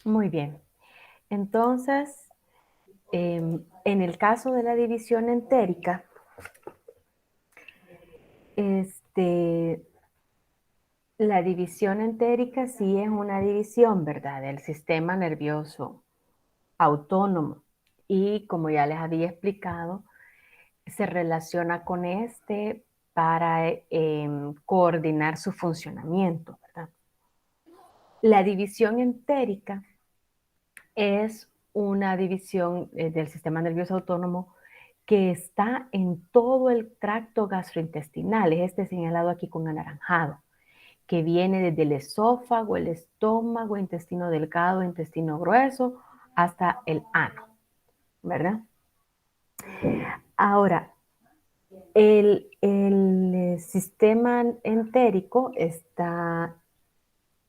Muy bien. Entonces, en el caso de la división entérica, este, la división entérica sí es una división, ¿verdad?, del sistema nervioso autónomo. Y como ya les había explicado, se relaciona con este para coordinar su funcionamiento, ¿verdad? La división entérica es una división del sistema nervioso autónomo que está en todo el tracto gastrointestinal, es este señalado aquí con anaranjado, que viene desde el esófago, el estómago, intestino delgado, intestino grueso, hasta el ano, ¿verdad? Ahora, el sistema entérico está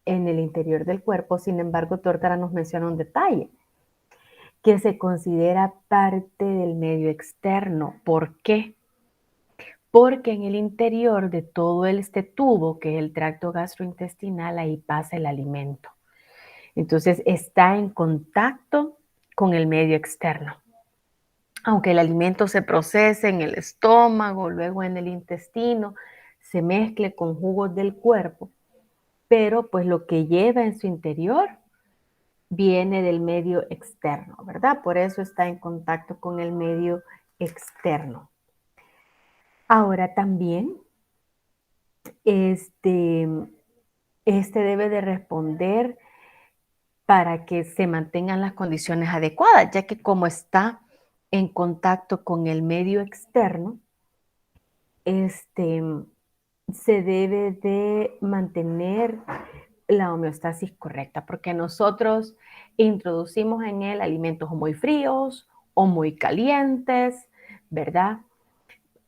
en el interior del cuerpo, sin embargo, Tórtara nos menciona un detalle, que se considera parte del medio externo. ¿Por qué? Porque en el interior de todo este tubo, que es el tracto gastrointestinal, ahí pasa el alimento. Entonces está en contacto con el medio externo. Aunque el alimento se procese en el estómago, luego en el intestino, se mezcle con jugos del cuerpo, pero pues lo que lleva en su interior viene del medio externo, ¿verdad? Por eso está en contacto con el medio externo. Ahora también, este, este debe de responder para que se mantengan las condiciones adecuadas, ya que como está en contacto con el medio externo, este, se debe de mantener la homeostasis correcta, porque nosotros introducimos en él alimentos muy fríos o muy calientes, ¿verdad?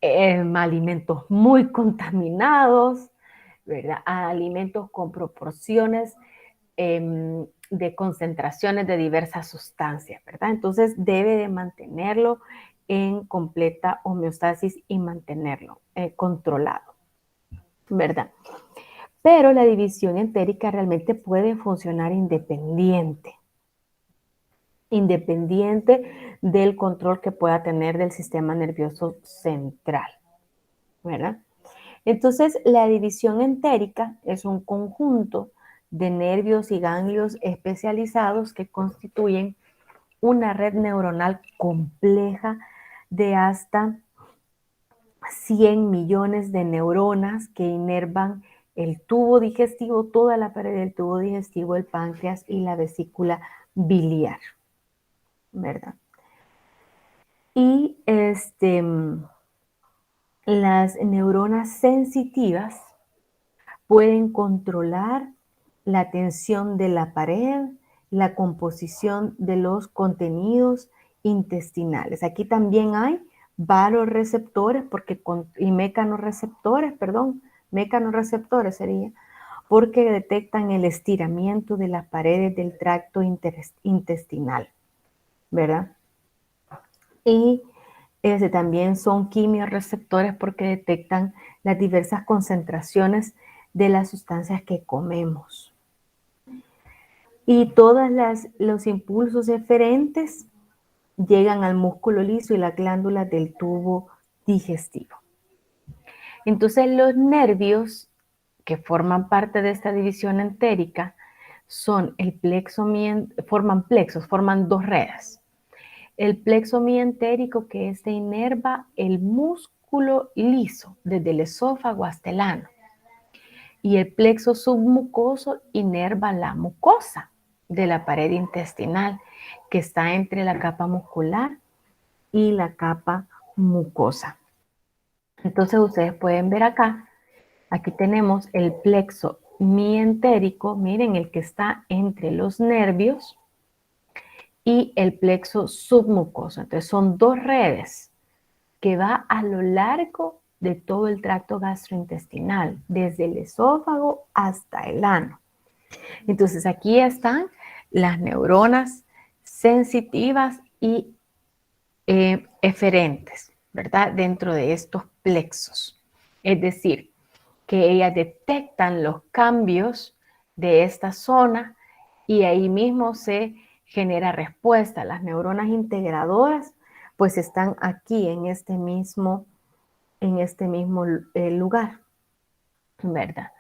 Alimentos muy contaminados, ¿verdad? Alimentos con proporciones de concentraciones de diversas sustancias, ¿verdad? Entonces debe de mantenerlo en completa homeostasis y mantenerlo controlado, ¿verdad? Pero la división entérica realmente puede funcionar independiente del control que pueda tener del sistema nervioso central, ¿verdad? Entonces, la división entérica es un conjunto de nervios y ganglios especializados que constituyen una red neuronal compleja de hasta 100 millones de neuronas que inervan el tubo digestivo, toda la pared del tubo digestivo, el páncreas y la vesícula biliar, ¿verdad? Y las neuronas sensitivas pueden controlar la tensión de la pared, la composición de los contenidos intestinales. Aquí también hay varoreceptores y mecanorreceptores, perdón, mecanorreceptores sería, porque detectan el estiramiento de las paredes del tracto intestinal, ¿verdad? Y también son quimiorreceptores porque detectan las diversas concentraciones de las sustancias que comemos. Y todos los impulsos eferentes llegan al músculo liso y la glándula del tubo digestivo. Entonces los nervios que forman parte de esta división entérica son forman dos redes. El plexo mientérico, que inerva el músculo liso desde el esófago hasta el ano. Y el plexo submucoso inerva la mucosa de la pared intestinal, que está entre la capa muscular y la capa mucosa. Entonces ustedes pueden ver acá, aquí tenemos el plexo mientérico, miren, el que está entre los nervios, y el plexo submucoso. Entonces son dos redes que va a lo largo de todo el tracto gastrointestinal, desde el esófago hasta el ano. Entonces aquí están las neuronas sensitivas y eferentes, ¿verdad? Dentro de estos plexos. Es decir, que ellas detectan los cambios de esta zona y ahí mismo se genera respuesta. Las neuronas integradoras pues están aquí en este mismo lugar, ¿verdad?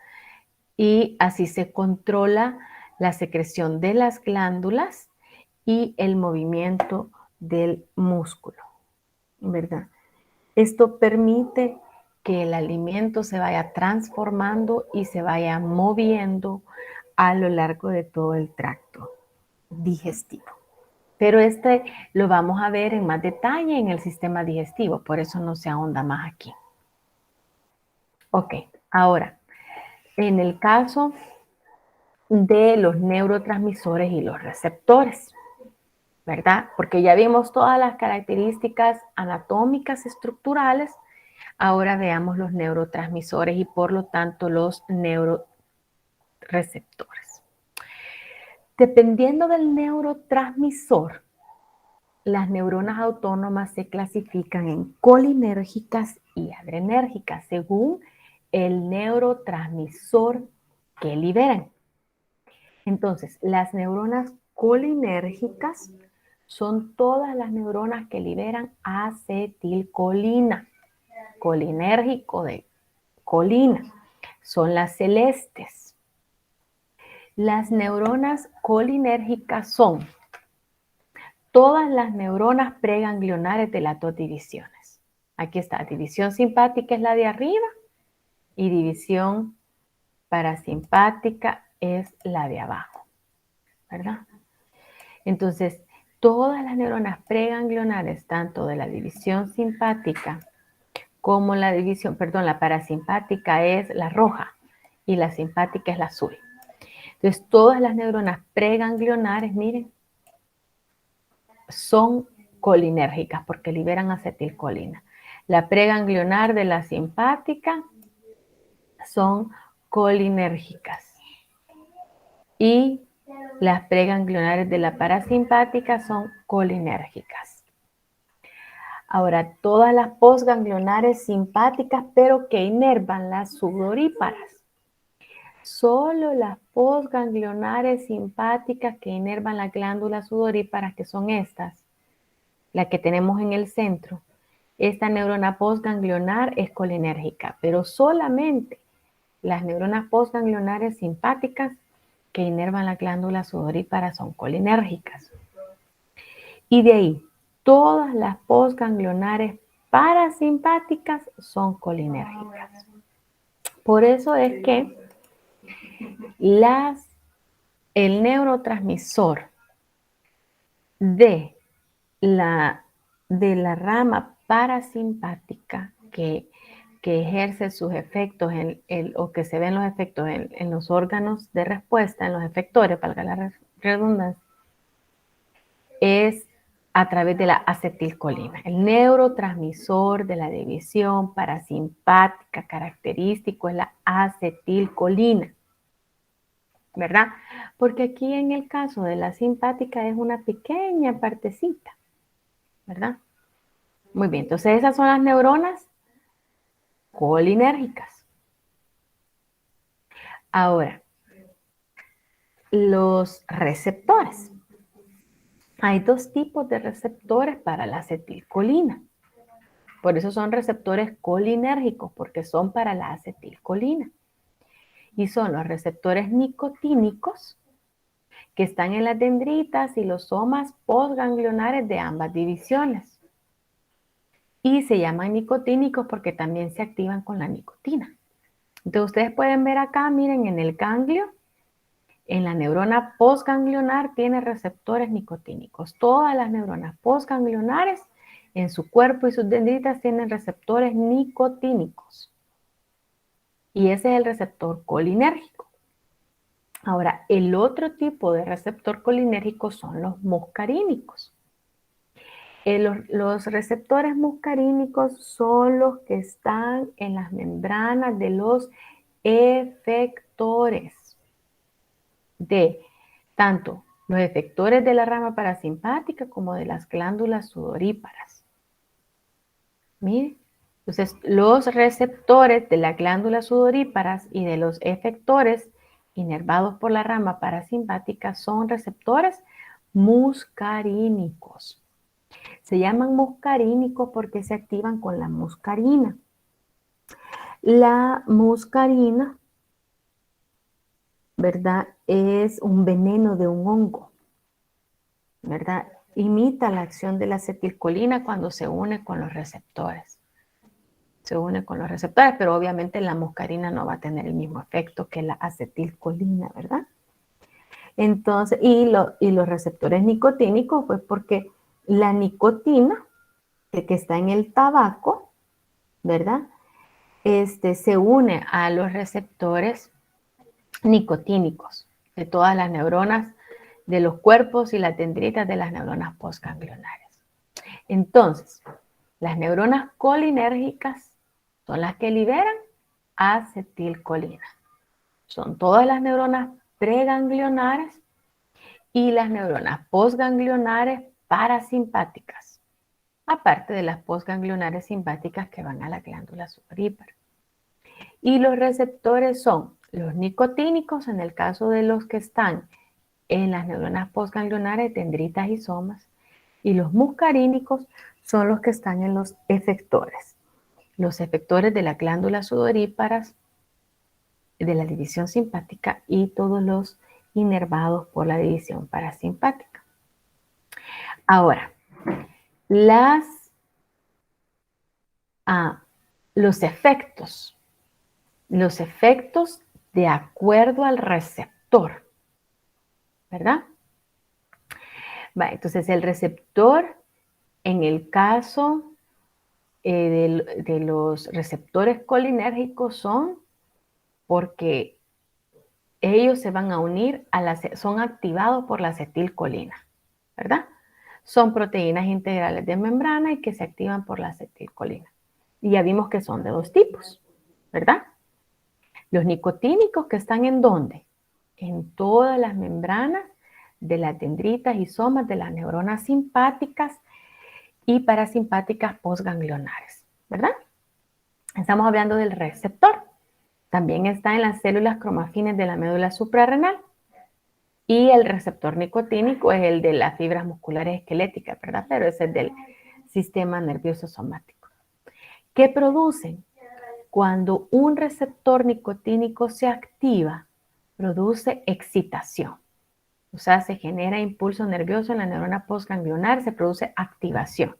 Y así se controla la secreción de las glándulas y el movimiento del músculo, ¿verdad? Esto permite que el alimento se vaya transformando y se vaya moviendo a lo largo de todo el tracto digestivo. Pero lo vamos a ver en más detalle en el sistema digestivo, por eso no se ahonda más aquí. Ok, ahora, en el caso de los neurotransmisores y los receptores, ¿verdad? Porque ya vimos todas las características anatómicas estructurales, ahora veamos los neurotransmisores y por lo tanto los neuroreceptores. Dependiendo del neurotransmisor, las neuronas autónomas se clasifican en colinérgicas y adrenérgicas según el neurotransmisor que liberan. Entonces, las neuronas colinérgicas son todas las neuronas que liberan acetilcolina, colinérgico de colina, son las celestes. Las neuronas colinérgicas son todas las neuronas preganglionares de las dos divisiones. Aquí está, división simpática es la de arriba y división parasimpática es la de abajo, ¿verdad? Entonces, todas las neuronas preganglionares, tanto de la división simpática como la la parasimpática es la roja y la simpática es la azul. Entonces, todas las neuronas preganglionares, miren, son colinérgicas porque liberan acetilcolina. La preganglionar de la simpática son colinérgicas y las preganglionares de la parasimpática son colinérgicas. Ahora, todas las postganglionares simpáticas, pero que inervan las sudoríparas. Solo las postganglionares simpáticas que inervan las glándulas sudoríparas, que son estas, la que tenemos en el centro. Esta neurona postganglionar es colinérgica, pero solamente las neuronas postganglionares simpáticas que inervan la glándula sudorípara son colinérgicas. Y de ahí, todas las postganglionares parasimpáticas son colinérgicas. Por eso es que el neurotransmisor de la rama parasimpática que ejerce sus efectos o que se ven los efectos en los órganos de respuesta, en los efectores, valga la redundancia, es a través de la acetilcolina. El neurotransmisor de la división parasimpática característico es la acetilcolina, ¿verdad? Porque aquí en el caso de la simpática es una pequeña partecita, ¿verdad? Muy bien, entonces esas son las neuronas colinérgicas. Ahora, los receptores. Hay dos tipos de receptores para la acetilcolina. Por eso son receptores colinérgicos, porque son para la acetilcolina. Y son los receptores nicotínicos, que están en las dendritas y los somas postganglionares de ambas divisiones. Y se llaman nicotínicos porque también se activan con la nicotina. Entonces ustedes pueden ver acá, miren, en el ganglio, en la neurona postganglionar tiene receptores nicotínicos. Todas las neuronas postganglionares en su cuerpo y sus dendritas tienen receptores nicotínicos. Y ese es el receptor colinérgico. Ahora, el otro tipo de receptor colinérgico son los muscarínicos. Los receptores muscarínicos son los que están en las membranas de los efectores de tanto los efectores de la rama parasimpática como de las glándulas sudoríparas. Miren, entonces los receptores de las glándulas sudoríparas y de los efectores inervados por la rama parasimpática son receptores muscarínicos. Se llaman muscarínicos porque se activan con la muscarina. La muscarina, ¿verdad? Es un veneno de un hongo, ¿verdad? Imita la acción de la acetilcolina cuando se une con los receptores. Se une con los receptores, pero obviamente la muscarina no va a tener el mismo efecto que la acetilcolina, ¿verdad? Entonces, y los receptores nicotínicos, pues porque la nicotina que está en el tabaco, ¿verdad? Se une a los receptores nicotínicos de todas las neuronas de los cuerpos y las dendritas de las neuronas postganglionares. Entonces, las neuronas colinérgicas son las que liberan acetilcolina. Son todas las neuronas preganglionares y las neuronas postganglionares parasimpáticas, aparte de las postganglionares simpáticas que van a la glándula sudorípara. Y los receptores son los nicotínicos en el caso de los que están en las neuronas postganglionares, dendritas y somas, y los muscarínicos son los que están en los efectores. Los efectores de la glándula sudoríparas, de la división simpática y todos los inervados por la división parasimpática. Ahora, los efectos de acuerdo al receptor, ¿verdad? Entonces, el receptor, en el caso de los receptores colinérgicos, son porque ellos se van a unir son activados por la acetilcolina, ¿verdad? Son proteínas integrales de membrana y que se activan por la acetilcolina. Y ya vimos que son de dos tipos, ¿verdad? Los nicotínicos, que están ¿en dónde? En todas las membranas de las dendritas y somas de las neuronas simpáticas y parasimpáticas postganglionares, ¿verdad? Estamos hablando del receptor. También está en las células cromafines de la médula suprarrenal. Y el receptor nicotínico es el de las fibras musculares esqueléticas, ¿verdad? Pero ese es del sistema nervioso somático. ¿Qué producen? Cuando un receptor nicotínico se activa, produce excitación. O sea, se genera impulso nervioso en la neurona postganglionar, se produce activación.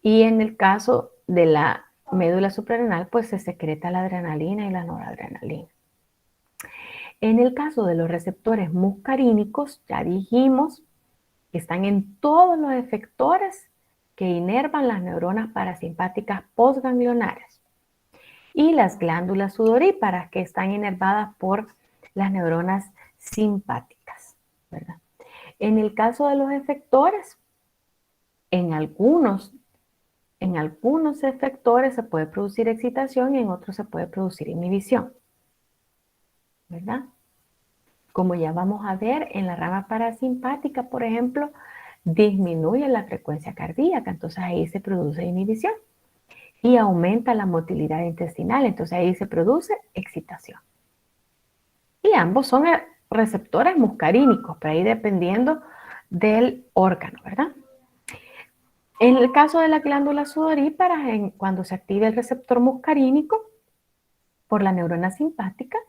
Y en el caso de la médula suprarrenal, pues se secreta la adrenalina y la noradrenalina. En el caso de los receptores muscarínicos, ya dijimos que están en todos los efectores que inervan las neuronas parasimpáticas postganglionares y las glándulas sudoríparas que están inervadas por las neuronas simpáticas, ¿verdad? En el caso de los efectores, en algunos efectores se puede producir excitación y en otros se puede producir inhibición, ¿verdad? Como ya vamos a ver, en la rama parasimpática, por ejemplo, disminuye la frecuencia cardíaca, entonces ahí se produce inhibición. Y aumenta la motilidad intestinal, entonces ahí se produce excitación. Y ambos son receptores muscarínicos, pero ahí dependiendo del órgano, ¿verdad? En el caso de la glándula sudorípara, cuando se activa el receptor muscarínico por la neurona simpática,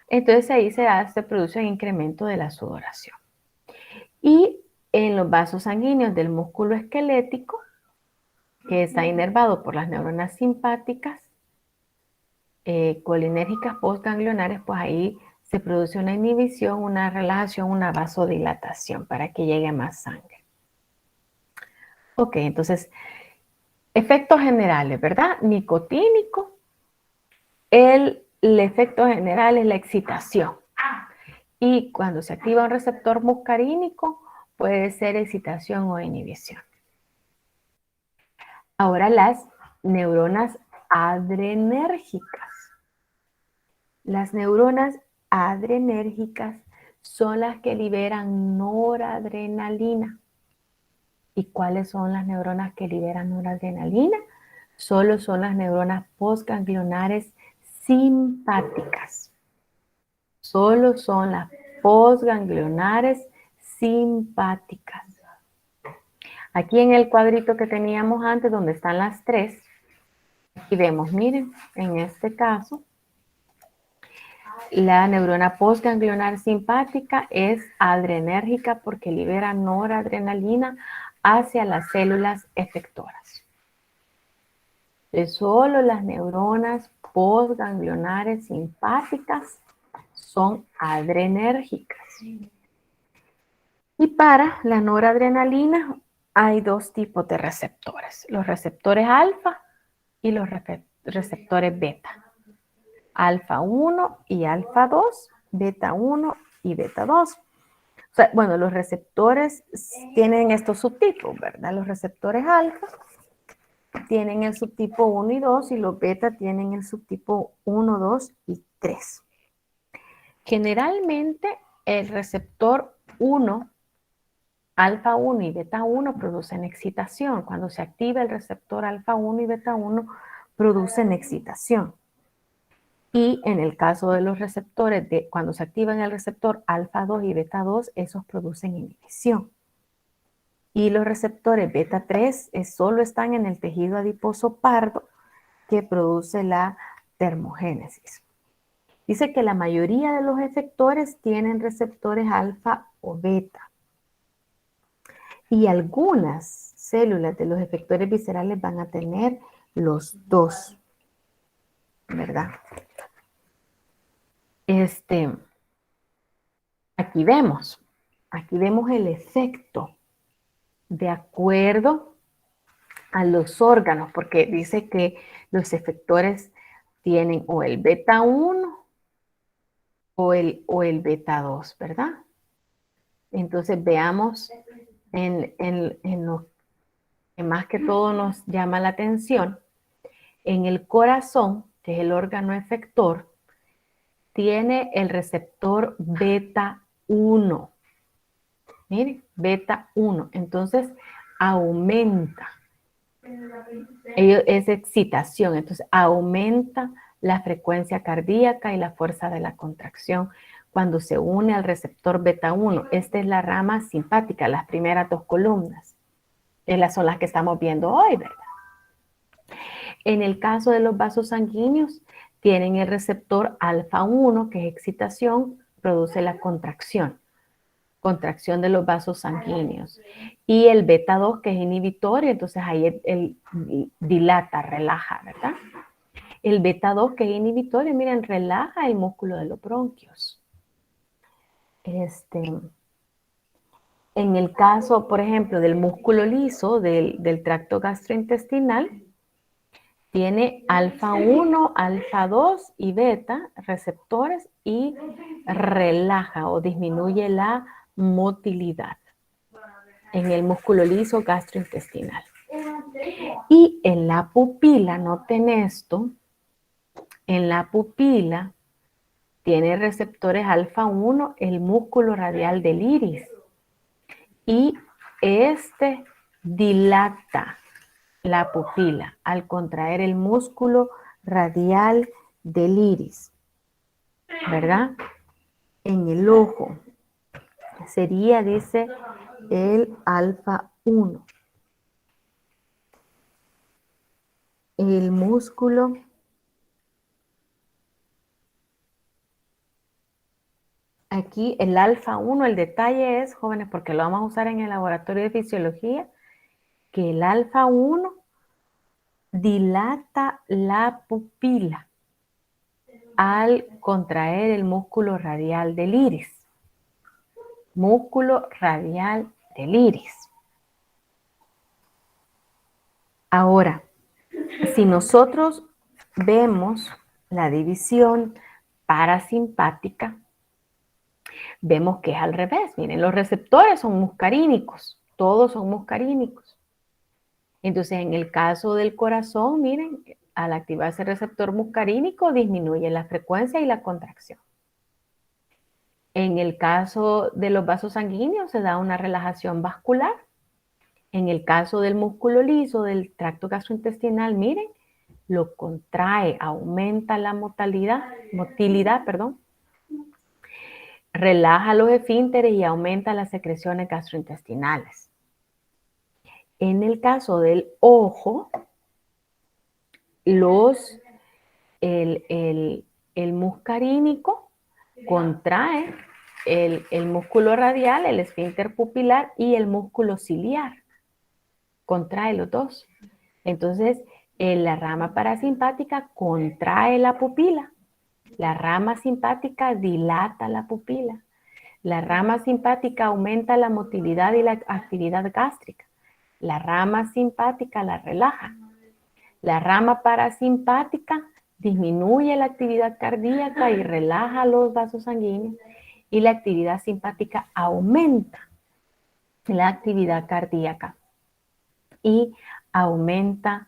entonces ahí se produce un incremento de la sudoración. Y en los vasos sanguíneos del músculo esquelético, que está inervado por las neuronas simpáticas, colinérgicas postganglionares, pues ahí se produce una inhibición, una relajación, una vasodilatación para que llegue más sangre. Ok, entonces, efectos generales, ¿verdad? Nicotínico, el efecto general es la excitación. Y cuando se activa un receptor muscarínico, puede ser excitación o inhibición. Ahora las neuronas adrenérgicas. Las neuronas adrenérgicas son las que liberan noradrenalina. ¿Y cuáles son las neuronas que liberan noradrenalina? Solo son las neuronas postganglionares simpáticas. solo son las postganglionares simpáticas. Aquí en el cuadrito que teníamos antes, donde están las tres, aquí vemos, miren, en este caso, la neurona postganglionar simpática es adrenérgica porque libera noradrenalina hacia las células efectoras. Solo las neuronas postganglionares simpáticas son adrenérgicas. Y para la noradrenalina hay dos tipos de receptores, los receptores alfa y los receptores beta. Alfa 1 y alfa 2, beta 1 y beta 2. O sea, bueno, los receptores tienen estos subtipos, ¿verdad? Los receptores alfa tienen el subtipo 1 y 2 y los beta tienen el subtipo 1, 2 y 3. Generalmente el receptor 1, alfa 1 y beta 1 producen excitación. Cuando se activa el receptor alfa 1 y beta 1 producen excitación. Y en el caso de los receptores, cuando se activan el receptor alfa 2 y beta 2, esos producen inhibición. Y los receptores beta 3 solo están en el tejido adiposo pardo que produce la termogénesis. Dice que la mayoría de los efectores tienen receptores alfa o beta. Y algunas células de los efectores viscerales van a tener los dos, ¿verdad? Aquí vemos el efecto de acuerdo a los órganos, porque dice que los efectores tienen o el beta 1 o el beta 2, ¿verdad? Entonces veamos en lo que más que todo nos llama la atención. En el corazón, que es el órgano efector, tiene el receptor beta 1. Miren, beta 1. Entonces aumenta. Es excitación. Entonces aumenta la frecuencia cardíaca y la fuerza de la contracción cuando se une al receptor beta 1. Esta es la rama simpática, las primeras dos columnas. Esas son las que estamos viendo hoy, ¿verdad? En el caso de los vasos sanguíneos, tienen el receptor alfa 1, que es excitación, produce la contracción de los vasos sanguíneos. Y el beta 2, que es inhibitorio, entonces ahí él dilata, relaja, ¿verdad? El beta 2, que es inhibitorio, miren, relaja el músculo de los bronquios. En el caso, por ejemplo, del músculo liso, del tracto gastrointestinal, tiene alfa 1, alfa 2 y beta receptores y relaja o disminuye la motilidad en el músculo liso gastrointestinal. Y en la pupila, noten esto, en la pupila tiene receptores alfa 1 el músculo radial del iris y dilata la pupila al contraer el músculo radial del iris, ¿verdad? En el ojo sería, dice, el alfa 1. El músculo aquí, el alfa 1, el detalle es, jóvenes, porque lo vamos a usar en el laboratorio de fisiología, que el alfa 1 dilata la pupila al contraer el músculo radial del iris. Músculo radial del iris. Ahora, si nosotros vemos la división parasimpática, vemos que es al revés. Miren, los receptores son muscarínicos, todos son muscarínicos. Entonces, en el caso del corazón, miren, al activarse el receptor muscarínico, disminuye la frecuencia y la contracción. En el caso de los vasos sanguíneos, se da una relajación vascular. En el caso del músculo liso, del tracto gastrointestinal, miren, lo contrae, aumenta la motilidad, relaja los esfínteres y aumenta las secreciones gastrointestinales. En el caso del ojo, el muscarínico contrae el músculo radial, el esfínter pupilar y el músculo ciliar. Contrae los dos. Entonces, la rama parasimpática contrae la pupila. La rama simpática dilata la pupila. La rama simpática aumenta la motilidad y la actividad gástrica. La rama simpática la relaja. La rama parasimpática disminuye la actividad cardíaca y relaja los vasos sanguíneos. Y la actividad simpática aumenta la actividad cardíaca y aumenta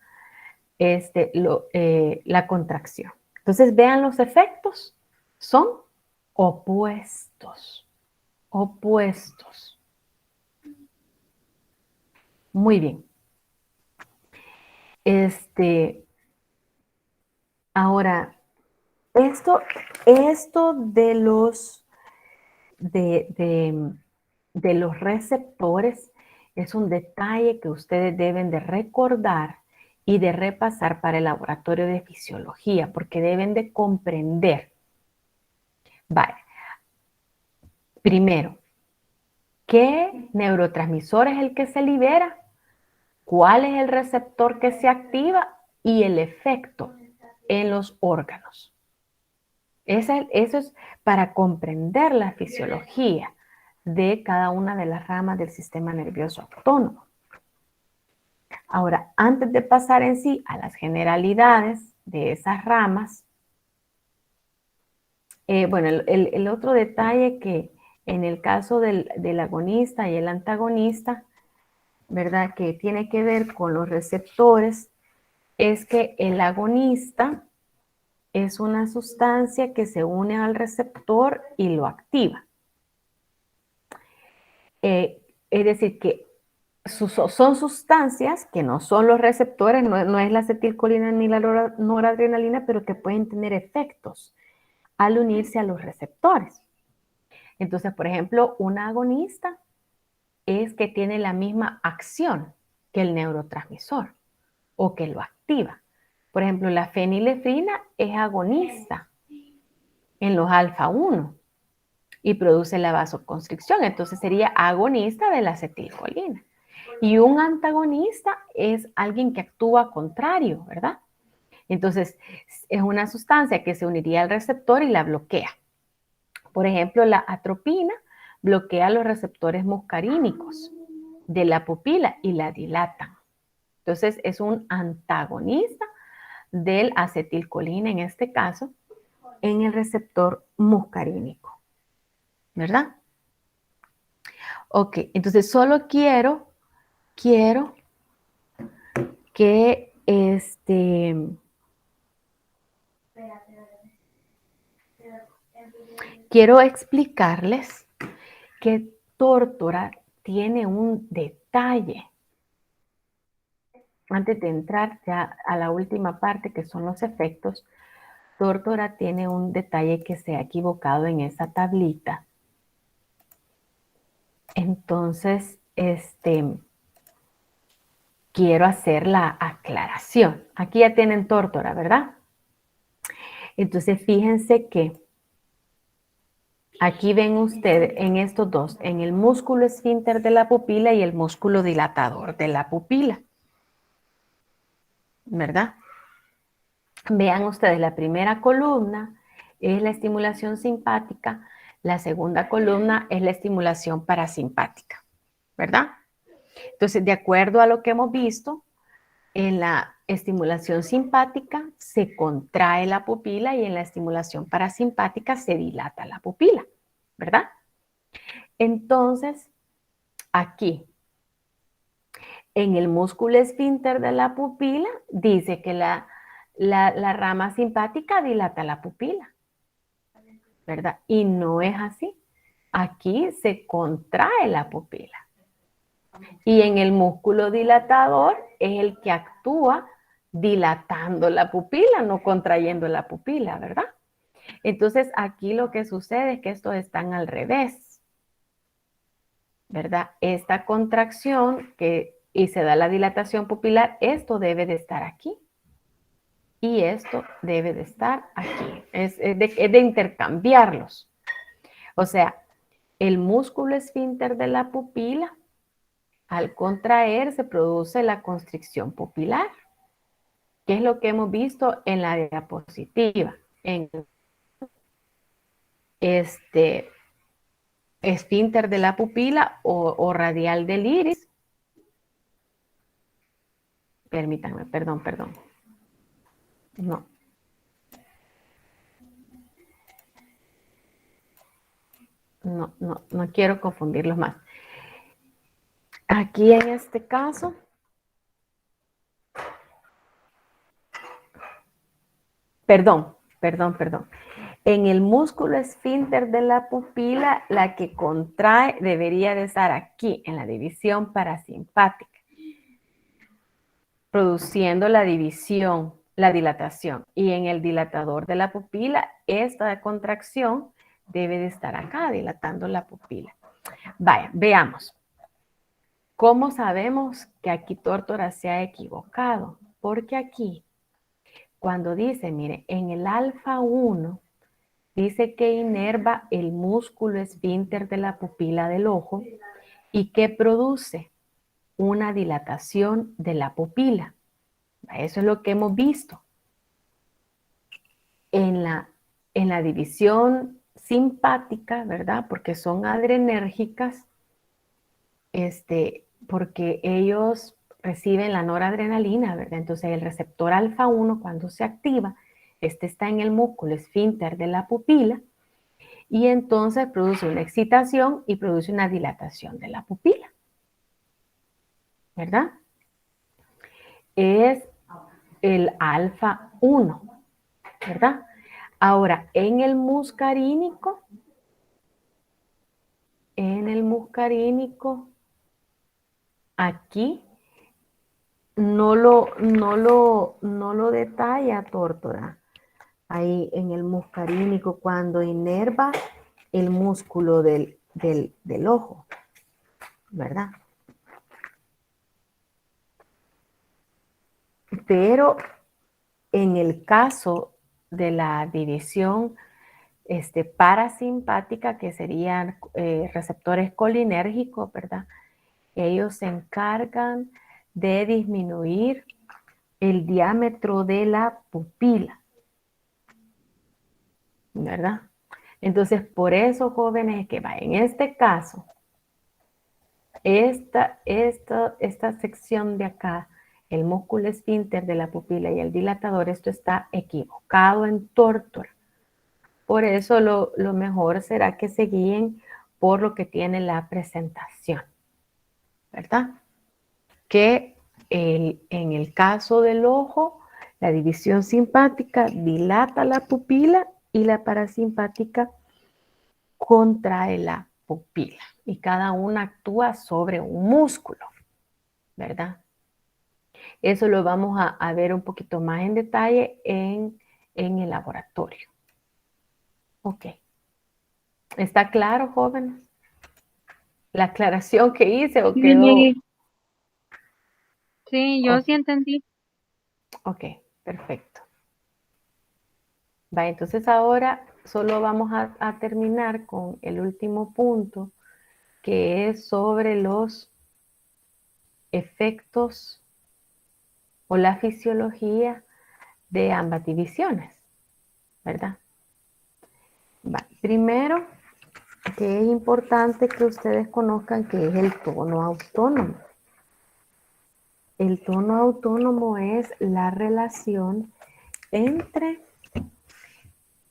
la contracción. Entonces, vean los efectos. Son opuestos. Opuestos. Muy bien. Ahora, esto de los receptores es un detalle que ustedes deben de recordar y de repasar para el laboratorio de fisiología, porque deben de comprender. Vale. Primero, ¿qué neurotransmisor es el que se libera? ¿Cuál es el receptor que se activa? Y el efecto en los órganos. Eso es para comprender la fisiología de cada una de las ramas del sistema nervioso autónomo. Ahora, antes de pasar en sí a las generalidades de esas ramas, bueno, el otro detalle que en el caso del agonista y el antagonista, ¿verdad? Que tiene que ver con los receptores, es que el agonista es una sustancia que se une al receptor y lo activa. Es decir, que son sustancias que no son los receptores, no es la acetilcolina ni la noradrenalina, pero que pueden tener efectos al unirse a los receptores. Entonces, por ejemplo, un agonista es que tiene la misma acción que el neurotransmisor o que lo activa. Por ejemplo, la fenilefrina es agonista en los alfa-1 y produce la vasoconstricción. Entonces sería agonista de la acetilcolina. Y un antagonista es alguien que actúa contrario, ¿verdad? Entonces es una sustancia que se uniría al receptor y la bloquea. Por ejemplo, la atropina bloquea los receptores muscarínicos de la pupila y la dilatan. Entonces es un antagonista del acetilcolina, en este caso, en el receptor muscarínico, ¿verdad? Ok, entonces solo quiero que quiero explicarles que Tórtora tiene un detalle. Antes de entrar ya a la última parte, que son los efectos, Tórtora tiene un detalle que se ha equivocado en esa tablita. Entonces, quiero hacer la aclaración. Aquí ya tienen Tórtora, ¿verdad? Entonces, fíjense que aquí ven ustedes en estos dos, en el músculo esfínter de la pupila y el músculo dilatador de la pupila, ¿verdad? Vean ustedes, la primera columna es la estimulación simpática, la segunda columna es la estimulación parasimpática, ¿verdad? Entonces, de acuerdo a lo que hemos visto, en la estimulación simpática se contrae la pupila y en la estimulación parasimpática se dilata la pupila, ¿verdad? Entonces, aquí, en el músculo esfínter de la pupila, dice que la rama simpática dilata la pupila, ¿verdad? Y no es así. Aquí se contrae la pupila. Y en el músculo dilatador es el que actúa dilatando la pupila, no contrayendo la pupila, ¿verdad? Entonces, aquí lo que sucede es que estos están al revés, ¿verdad? Esta contracción y se da la dilatación pupilar, esto debe de estar aquí. Y esto debe de estar aquí. Es de intercambiarlos. O sea, el músculo esfínter de la pupila, al contraer, se produce la constricción pupilar, que es lo que hemos visto en la diapositiva. En este esfínter de la pupila o radial del iris. Permítanme, perdón. No. No quiero confundirlos más. Aquí en este caso, perdón. En el músculo esfínter de la pupila, la que contrae debería de estar aquí, en la división parasimpática, produciendo la división, la dilatación. Y en el dilatador de la pupila, esta contracción debe de estar acá, dilatando la pupila. Vaya, veamos. ¿Cómo sabemos que aquí Tórtora se ha equivocado? Porque aquí, cuando dice, mire, en el alfa 1, dice que inerva el músculo esfínter de la pupila del ojo y que produce una dilatación de la pupila. Eso es lo que hemos visto. En la división simpática, ¿verdad? Porque son adrenérgicas, porque ellos reciben la noradrenalina, ¿verdad? Entonces el receptor alfa 1 cuando se activa, está en el músculo esfínter de la pupila y entonces produce una excitación y produce una dilatación de la pupila, ¿verdad? Es el alfa 1, ¿verdad? Ahora, en el muscarínico, aquí no lo detalla Tórtora. Ahí en el muscarínico cuando inerva el músculo del ojo, ¿verdad? Pero en el caso de la división parasimpática, que serían receptores colinérgicos, ¿verdad? Ellos se encargan de disminuir el diámetro de la pupila, ¿verdad? Entonces, por eso, jóvenes, que va en este caso, esta sección de acá, el músculo esfínter de la pupila y el dilatador, esto está equivocado en Tórtora. Por eso lo mejor será que se guíen por lo que tiene la presentación, ¿verdad? Que en el caso del ojo, la división simpática dilata la pupila y la parasimpática contrae la pupila. Y cada una actúa sobre un músculo, ¿verdad? Eso lo vamos a ver un poquito más en detalle en el laboratorio. Ok. ¿Está claro, jóvenes? ¿La aclaración que hice o quedó? Sí, yo sí entendí. Ok, perfecto. Va, entonces ahora solo vamos a terminar con el último punto, que es sobre los efectos o la fisiología de ambas divisiones, ¿verdad? Va, primero, que es importante que ustedes conozcan que es el tono autónomo. El tono autónomo es la relación entre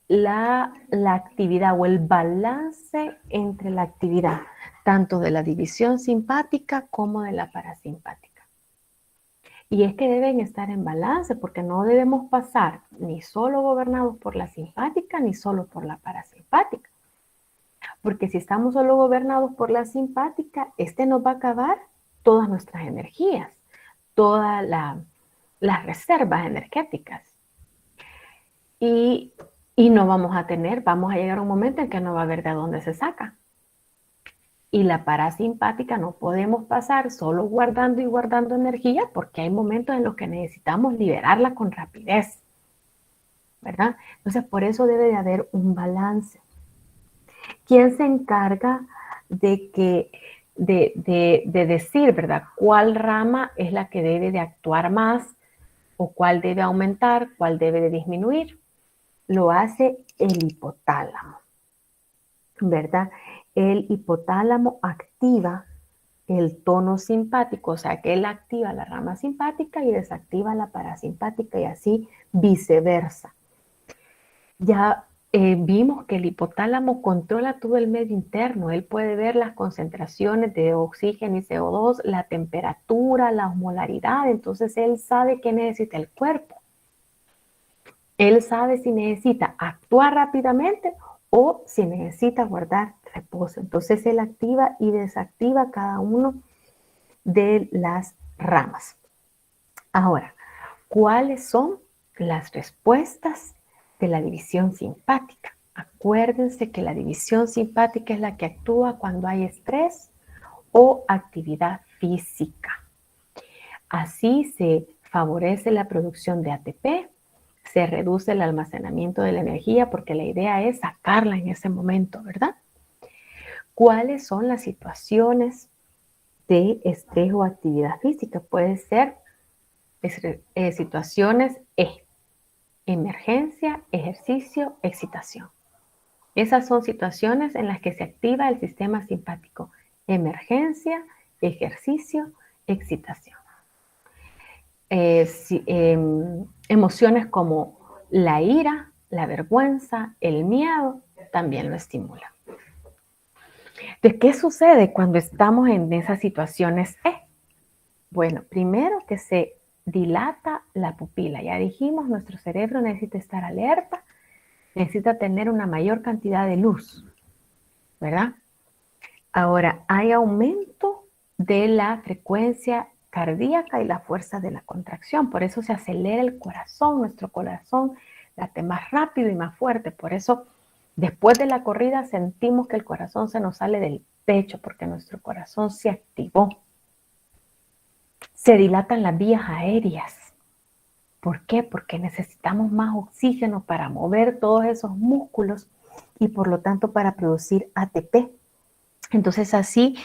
la actividad o el balance entre la actividad, tanto de la división simpática como de la parasimpática. Y es que deben estar en balance porque no debemos pasar ni solo gobernados por la simpática ni solo por la parasimpática. Porque si estamos solo gobernados por la simpática, nos va a acabar todas nuestras energías, todas las reservas energéticas. Y y no vamos a llegar a un momento en que no va a haber de dónde se saca. Y la parasimpática no podemos pasar solo guardando y guardando energía porque hay momentos en los que necesitamos liberarla con rapidez, ¿verdad? Entonces, por eso debe de haber un balance. ¿Quién se encarga de decir, ¿verdad? ¿Cuál rama es la que debe de actuar más o cuál debe aumentar, cuál debe de disminuir? Lo hace el hipotálamo, ¿verdad? El hipotálamo activa el tono simpático, o sea que él activa la rama simpática y desactiva la parasimpática y así viceversa. Ya vimos que el hipotálamo controla todo el medio interno, él puede ver las concentraciones de oxígeno y CO2, la temperatura, la osmolaridad, entonces él sabe qué necesita el cuerpo. Él sabe si necesita actuar rápidamente o si necesita guardar reposo. Entonces él activa y desactiva cada uno de las ramas. Ahora, ¿cuáles son las respuestas de la división simpática? Acuérdense que la división simpática es la que actúa cuando hay estrés o actividad física. Así se favorece la producción de ATP, se reduce el almacenamiento de la energía porque la idea es sacarla en ese momento, ¿verdad? ¿Cuáles son las situaciones de estrés o actividad física? Puede ser situaciones emergencia, ejercicio, excitación. Esas son situaciones en las que se activa el sistema simpático. Emergencia, ejercicio, excitación. Emociones como la ira, la vergüenza, el miedo, también lo estimulan. ¿De qué sucede cuando estamos en esas situaciones? Bueno, primero que se dilata la pupila. Ya dijimos, nuestro cerebro necesita estar alerta, necesita tener una mayor cantidad de luz, ¿verdad? Ahora, hay aumento de la frecuencia cardíaca y la fuerza de la contracción. Por eso se acelera el corazón, nuestro corazón late más rápido y más fuerte. Por eso, después de la corrida, sentimos que el corazón se nos sale del pecho porque nuestro corazón se activó. Se dilatan las vías aéreas. ¿Por qué? Porque necesitamos más oxígeno para mover todos esos músculos y por lo tanto para producir ATP. Entonces así,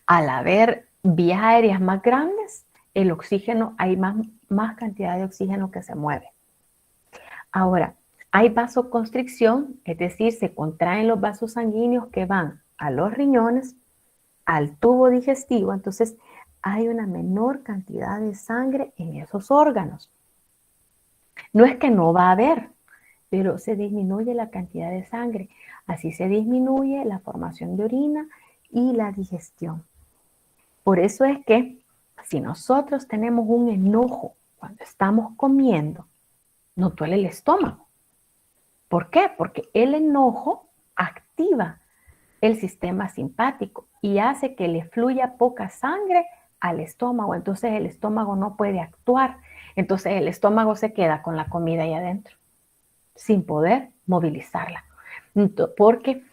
al haber vías aéreas más grandes, el oxígeno, hay más cantidad de oxígeno que se mueve. Ahora, hay vasoconstricción, es decir, se contraen los vasos sanguíneos que van a los riñones, al tubo digestivo, entonces hay una menor cantidad de sangre en esos órganos. No es que no va a haber, pero se disminuye la cantidad de sangre. Así se disminuye la formación de orina y la digestión. Por eso es que si nosotros tenemos un enojo cuando estamos comiendo, nos duele el estómago. ¿Por qué? Porque el enojo activa el sistema simpático y hace que le fluya poca sangre al estómago. Entonces el estómago no puede actuar. Entonces el estómago se queda con la comida ahí adentro, sin poder movilizarla, porque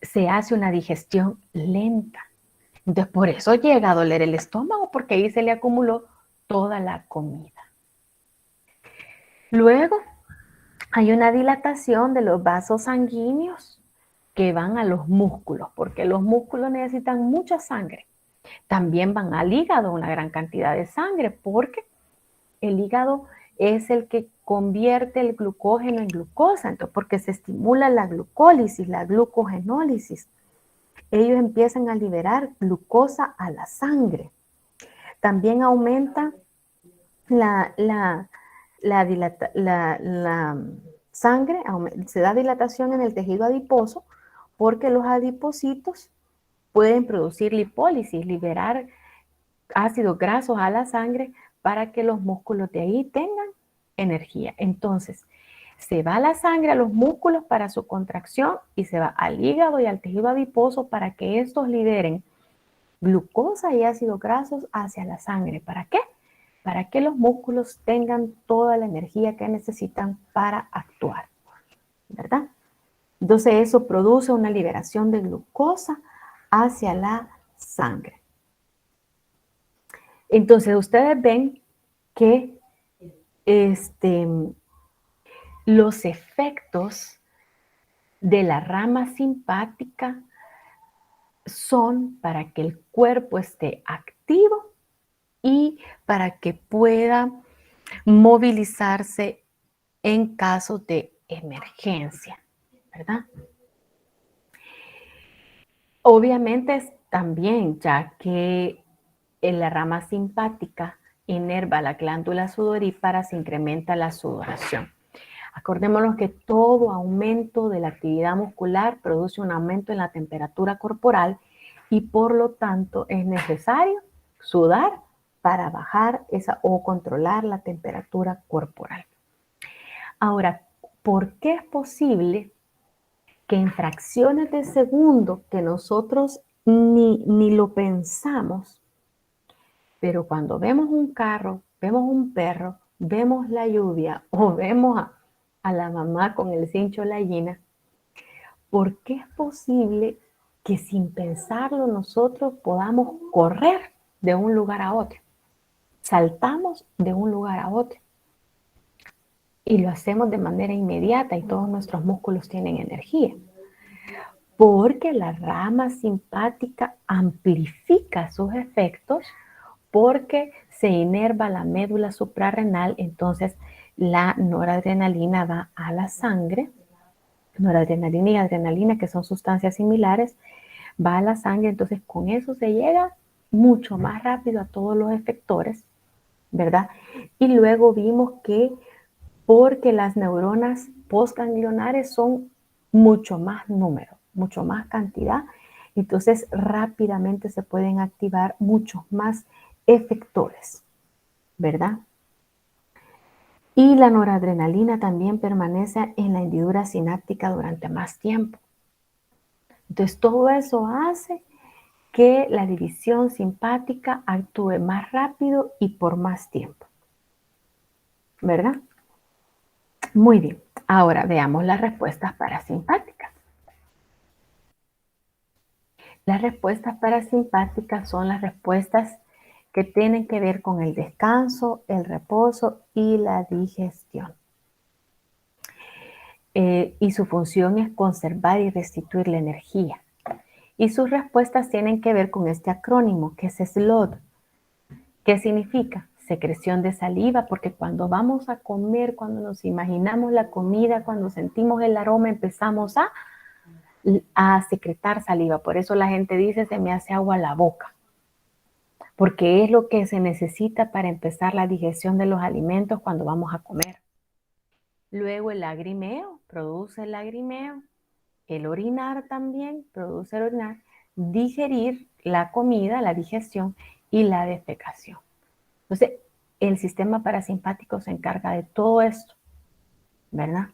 se hace una digestión lenta. Entonces, por eso llega a doler el estómago, porque ahí se le acumuló toda la comida. Luego, hay una dilatación de los vasos sanguíneos que van a los músculos, porque los músculos necesitan mucha sangre. También van al hígado una gran cantidad de sangre, porque el hígado es el que convierte el glucógeno en glucosa, entonces porque se estimula la glucólisis, la glucogenólisis. Ellos empiezan a liberar glucosa a la sangre. También aumenta la sangre, se da dilatación en el tejido adiposo porque los adipocitos pueden producir lipólisis, liberar ácidos grasos a la sangre para que los músculos de ahí tengan energía. Entonces, se va la sangre a los músculos para su contracción y se va al hígado y al tejido adiposo para que estos liberen glucosa y ácidos grasos hacia la sangre. ¿Para qué? Para que los músculos tengan toda la energía que necesitan para actuar. ¿verdad? Entonces eso produce una liberación de glucosa hacia la sangre. Entonces ustedes ven que los efectos de la rama simpática son para que el cuerpo esté activo y para que pueda movilizarse en caso de emergencia, ¿verdad? Obviamente también, ya que en la rama simpática inerva la glándula sudorípara, se incrementa la sudoración. Acordémonos que todo aumento de la actividad muscular produce un aumento en la temperatura corporal y por lo tanto es necesario sudar para bajar esa o controlar la temperatura corporal. Ahora, ¿por qué es posible que en fracciones de segundo que nosotros ni lo pensamos, pero cuando vemos un carro, vemos un perro, vemos la lluvia o vemos a la mamá con el cincho de la gallina, ¿por qué es posible que sin pensarlo nosotros podamos correr de un lugar a otro? Saltamos de un lugar a otro y lo hacemos de manera inmediata y todos nuestros músculos tienen energía. Porque la rama simpática amplifica sus efectos porque se inerva la médula suprarrenal, entonces la noradrenalina va a la sangre, noradrenalina y adrenalina, que son sustancias similares, va a la sangre, entonces con eso se llega mucho más rápido a todos los efectores, ¿verdad? Y luego vimos que porque las neuronas postganglionares son mucho más número, mucho más cantidad, entonces rápidamente se pueden activar muchos más efectores, ¿verdad? Y la noradrenalina también permanece en la hendidura sináptica durante más tiempo. Entonces todo eso hace que la división simpática actúe más rápido y por más tiempo, ¿verdad? Muy bien, ahora veamos las respuestas parasimpáticas. Las respuestas parasimpáticas son las respuestas que tienen que ver con el descanso, el reposo y la digestión. Y su función es conservar y restituir la energía. Y sus respuestas tienen que ver con este acrónimo, que es SLOD. ¿Qué significa? Secreción de saliva, porque cuando vamos a comer, cuando nos imaginamos la comida, cuando sentimos el aroma, empezamos a secretar saliva. Por eso la gente dice, se me hace agua la boca, porque es lo que se necesita para empezar la digestión de los alimentos cuando vamos a comer. Luego el lagrimeo, produce el lagrimeo. El orinar también produce el orinar. Digerir la comida, la digestión y la defecación. Entonces, el sistema parasimpático se encarga de todo esto, ¿verdad?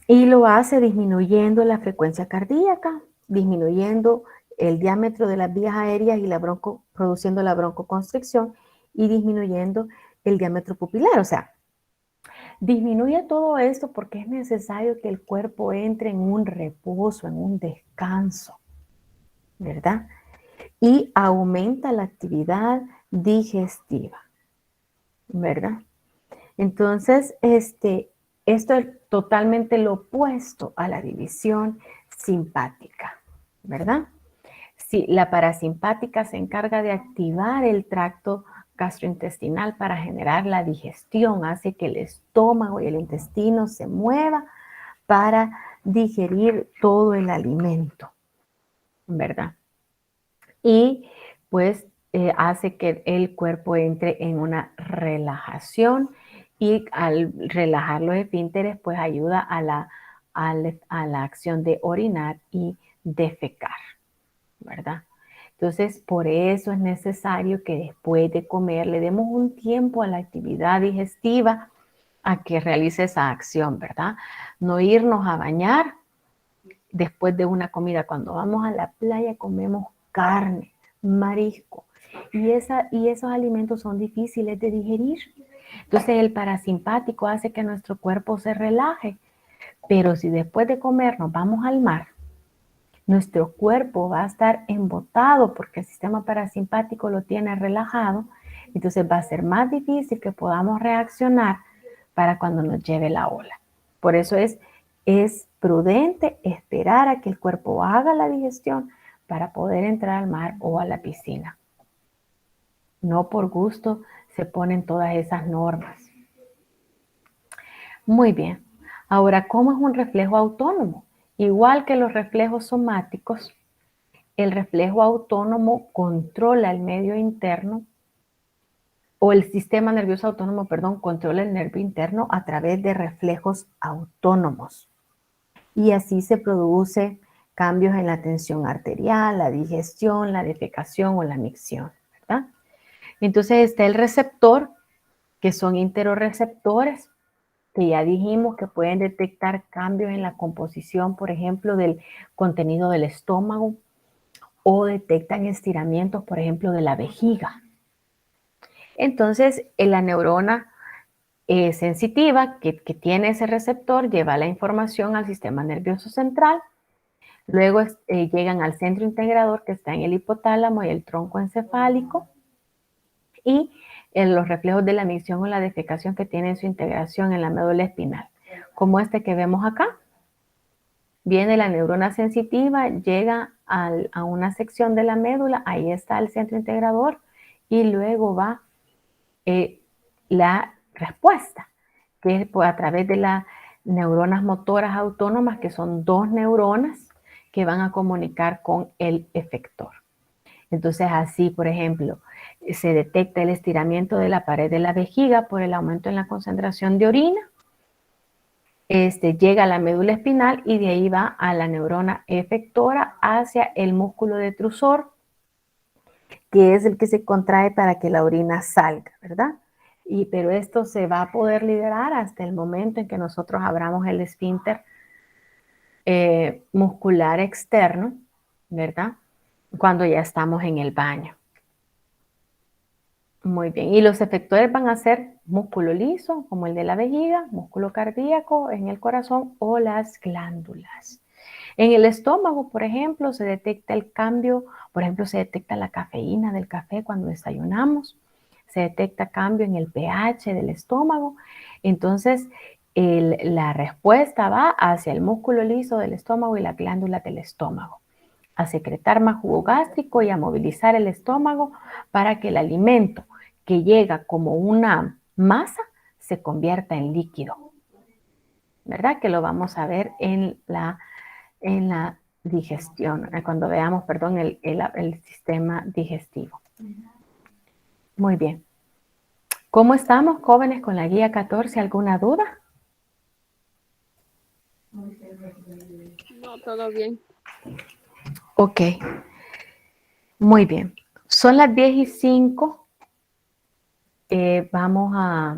Y lo hace disminuyendo la frecuencia cardíaca, disminuyendo el diámetro de las vías aéreas y produciendo la broncoconstricción y disminuyendo el diámetro pupilar. O sea, disminuye todo esto porque es necesario que el cuerpo entre en un reposo, en un descanso, ¿verdad? Y aumenta la actividad digestiva, ¿verdad? Entonces, esto es totalmente lo opuesto a la división simpática, ¿verdad? Sí, la parasimpática se encarga de activar el tracto gastrointestinal para generar la digestión, hace que el estómago y el intestino se mueva para digerir todo el alimento, ¿verdad? Y pues hace que el cuerpo entre en una relajación y al relajar los esfínteres pues ayuda a la acción de orinar y defecar, ¿verdad? Entonces, por eso es necesario que después de comer le demos un tiempo a la actividad digestiva a que realice esa acción, ¿verdad? No irnos a bañar después de una comida. Cuando vamos a la playa comemos carne, marisco, y esos alimentos son difíciles de digerir. Entonces, el parasimpático hace que nuestro cuerpo se relaje Pero si después de comer nos vamos al mar, nuestro cuerpo va a estar embotado porque el sistema parasimpático lo tiene relajado, entonces va a ser más difícil que podamos reaccionar para cuando nos lleve la ola. Por eso es prudente esperar a que el cuerpo haga la digestión para poder entrar al mar o a la piscina. No por gusto se ponen todas esas normas. Muy bien. Ahora, ¿cómo es un reflejo autónomo? Igual que los reflejos somáticos, el reflejo autónomo controla el medio interno, o el sistema nervioso autónomo, perdón, controla el nervio interno a través de reflejos autónomos. Y así se produce cambios en la tensión arterial, la digestión, la defecación o la micción, ¿verdad? Entonces está el receptor, que son interoreceptores, que ya dijimos que pueden detectar cambios en la composición, por ejemplo, del contenido del estómago, o detectan estiramientos, por ejemplo, de la vejiga. Entonces, la neurona sensitiva que tiene ese receptor lleva la información al sistema nervioso central, luego llegan al centro integrador que está en el hipotálamo y el tronco encefálico, y los reflejos de la micción o la defecación que tienen su integración en la médula espinal, como este que vemos acá. Viene la neurona sensitiva, llega a una sección de la médula, ahí está el centro integrador, y luego va la respuesta, que es a través de las neuronas motoras autónomas, que son 2 neuronas que van a comunicar con el efector. Entonces así, por ejemplo, se detecta el estiramiento de la pared de la vejiga por el aumento en la concentración de orina. Llega a la médula espinal y de ahí va a la neurona efectora hacia el músculo detrusor, que es el que se contrae para que la orina salga, ¿verdad? Pero esto se va a poder liberar hasta el momento en que nosotros abramos el esfínter muscular externo, ¿verdad? Cuando ya estamos en el baño. Muy bien, y los efectores van a ser músculo liso, como el de la vejiga, músculo cardíaco en el corazón o las glándulas. En el estómago, por ejemplo, se detecta el cambio, por ejemplo, se detecta la cafeína del café cuando desayunamos, se detecta cambio en el pH del estómago. Entonces, la respuesta va hacia el músculo liso del estómago y la glándula del estómago, a secretar más jugo gástrico y a movilizar el estómago para que el alimento que llega como una masa se convierta en líquido, ¿verdad? Que lo vamos a ver en la digestión, cuando veamos, perdón, el sistema digestivo. Muy bien. ¿Cómo estamos, jóvenes, con la guía 14? ¿Alguna duda? No, todo bien. Ok. Muy bien. Son las 10:05. Vamos a...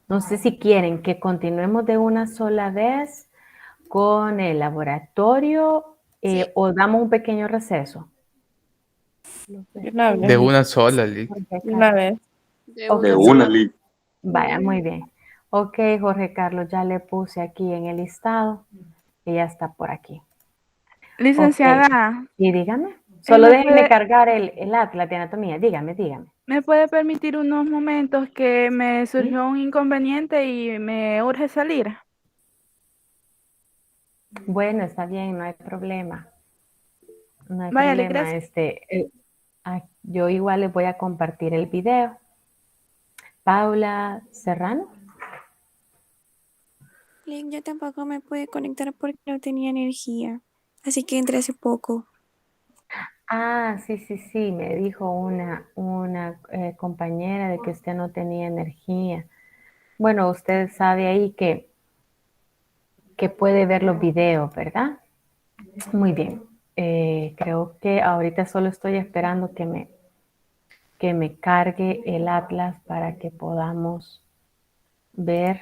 No sé si quieren que continuemos de una sola vez con el laboratorio Sí. o damos un pequeño receso. De una sola, Lick. Una vez. De Ok. una De sola. una, Lick. Vaya, muy bien. Ok, Jorge Carlos, ya le puse aquí en el listado y ya está por aquí. Licenciada, Y dígame, solo ¿me déjenme puede, cargar el atlas de anatomía. Dígame. ¿me puede permitir unos momentos que me surgió un inconveniente y me urge salir? Bueno, está bien, no hay problema. No hay Vaya, problema. gracias. Yo igual les voy a compartir el video. Paula Serrano. Link, yo tampoco me pude conectar porque no tenía energía, así que entré hace poco. Ah, sí, me dijo una compañera de que usted no tenía energía. Bueno, usted sabe ahí que puede ver los videos, ¿verdad? Muy bien. Creo que ahorita solo estoy esperando que me cargue el atlas para que podamos ver.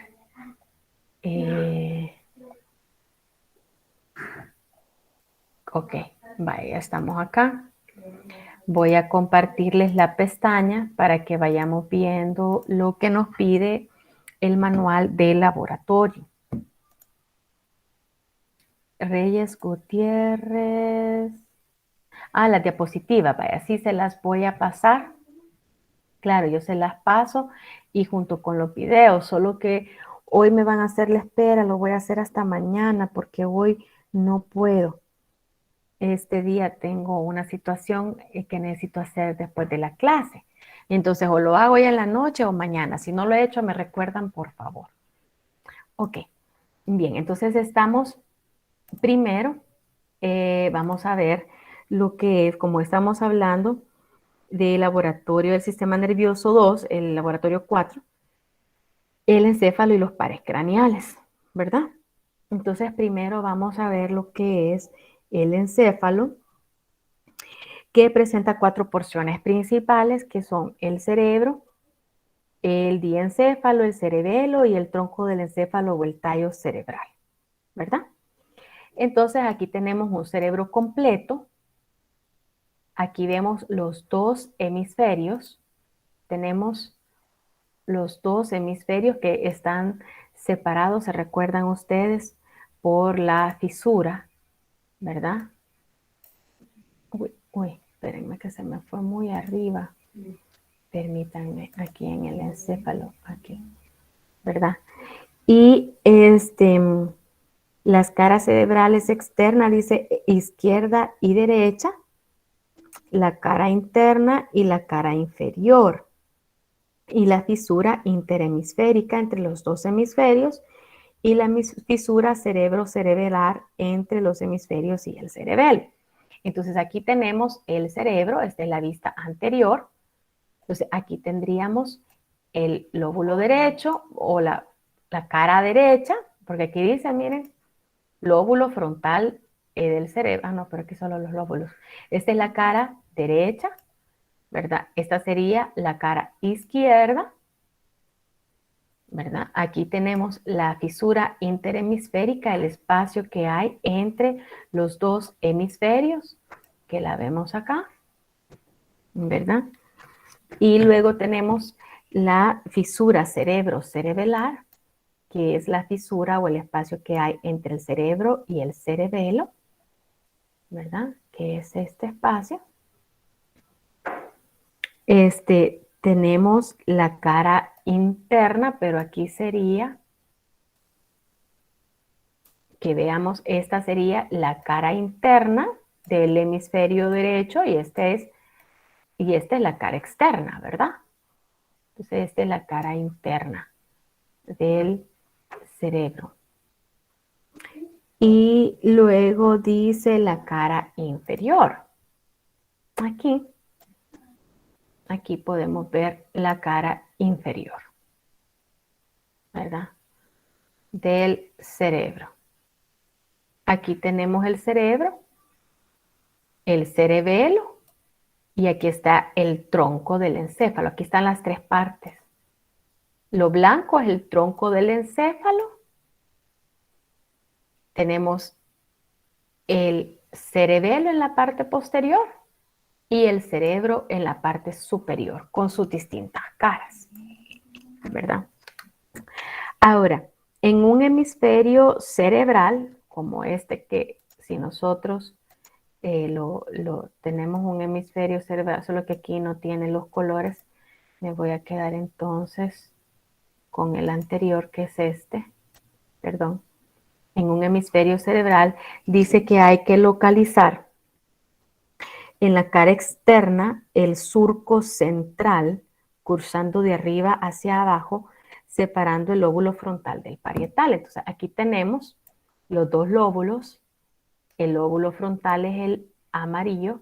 Ok, vaya, ya estamos acá. Voy a compartirles la pestaña para que vayamos viendo lo que nos pide el manual de laboratorio. Reyes Gutiérrez. Ah, las diapositivas, vaya, sí se las voy a pasar. Claro, yo se las paso y junto con los videos, solo que hoy me van a hacer la espera, lo voy a hacer hasta mañana porque hoy no puedo. Este día tengo una situación que necesito hacer después de la clase. Entonces, o lo hago hoy en la noche o mañana. Si no lo he hecho, me recuerdan, por favor. Ok, bien, entonces estamos primero, vamos a ver lo que es, como estamos hablando del laboratorio del sistema nervioso 2, el laboratorio 4, el encéfalo y los pares craneales, ¿verdad? Entonces, primero vamos a ver lo que es el encéfalo, que presenta 4 porciones principales, que son el cerebro, el diencéfalo, el cerebelo y el tronco del encéfalo o el tallo cerebral, ¿verdad? Entonces, aquí tenemos un cerebro completo. Aquí vemos los dos hemisferios. Tenemos los dos hemisferios que están separados, se recuerdan ustedes, por la fisura, ¿verdad? Uy, espérenme que se me fue muy arriba. Permítanme, aquí en el encéfalo, aquí, ¿verdad? Y las caras cerebrales externas, dice izquierda y derecha, la cara interna y la cara inferior, y la fisura interhemisférica entre los dos hemisferios, y la fisura cerebro-cerebelar entre los hemisferios y el cerebelo. Entonces aquí tenemos el cerebro, esta es la vista anterior. Entonces aquí tendríamos el lóbulo derecho o la cara derecha, porque aquí dice, miren, lóbulo frontal del cerebro. Ah, no, pero aquí solo los lóbulos. Esta es la cara derecha, ¿verdad? Esta sería la cara izquierda, ¿verdad? Aquí tenemos la fisura interhemisférica, el espacio que hay entre los dos hemisferios, que la vemos acá, ¿verdad? Y luego tenemos la fisura cerebro-cerebelar, que es la fisura o el espacio que hay entre el cerebro y el cerebelo, ¿verdad? Que es este espacio. Tenemos la cara interna, pero aquí sería, que veamos, esta sería la cara interna del hemisferio derecho y esta es la cara externa, ¿verdad? Entonces, esta es la cara interna del cerebro. Y luego dice la cara inferior. Aquí podemos ver la cara inferior, ¿verdad? Del cerebro. Aquí tenemos el cerebro, el cerebelo y aquí está el tronco del encéfalo. Aquí están las tres partes. Lo blanco es el tronco del encéfalo. Tenemos el cerebelo en la parte posterior y el cerebro en la parte superior con sus distintas caras, ¿verdad? Ahora, en un hemisferio cerebral, como este, que si nosotros tenemos un hemisferio cerebral, solo que aquí no tiene los colores, me voy a quedar entonces con el anterior, que es este, perdón. En un hemisferio cerebral dice que hay que localizar en la cara externa el surco central, cursando de arriba hacia abajo, separando el lóbulo frontal del parietal. Entonces aquí tenemos los dos lóbulos. El lóbulo frontal es el amarillo,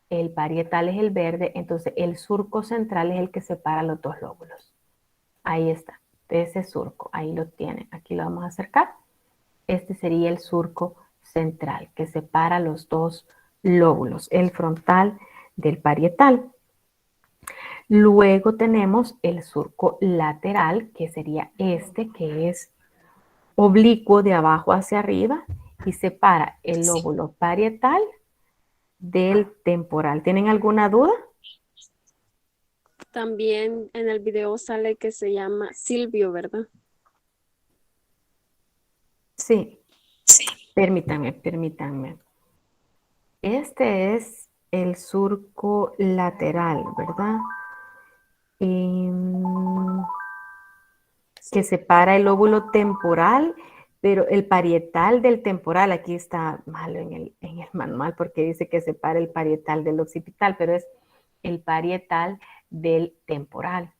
el parietal es el verde, entonces el surco central es el que separa los dos lóbulos. Ahí está, ese surco, ahí lo tienen. Aquí lo vamos a acercar. Este sería el surco central que separa los dos lóbulos, el frontal del parietal. Luego tenemos el surco lateral, que sería este, que es oblicuo de abajo hacia arriba y separa el lóbulo parietal del temporal. ¿Tienen alguna duda? También en el video sale que se llama Silvio, ¿verdad? Sí, permítanme. Este es el surco lateral, ¿verdad? Que separa el lóbulo temporal, pero el parietal del temporal, aquí está malo en el manual porque dice que separa el parietal del occipital, pero es el parietal del temporal.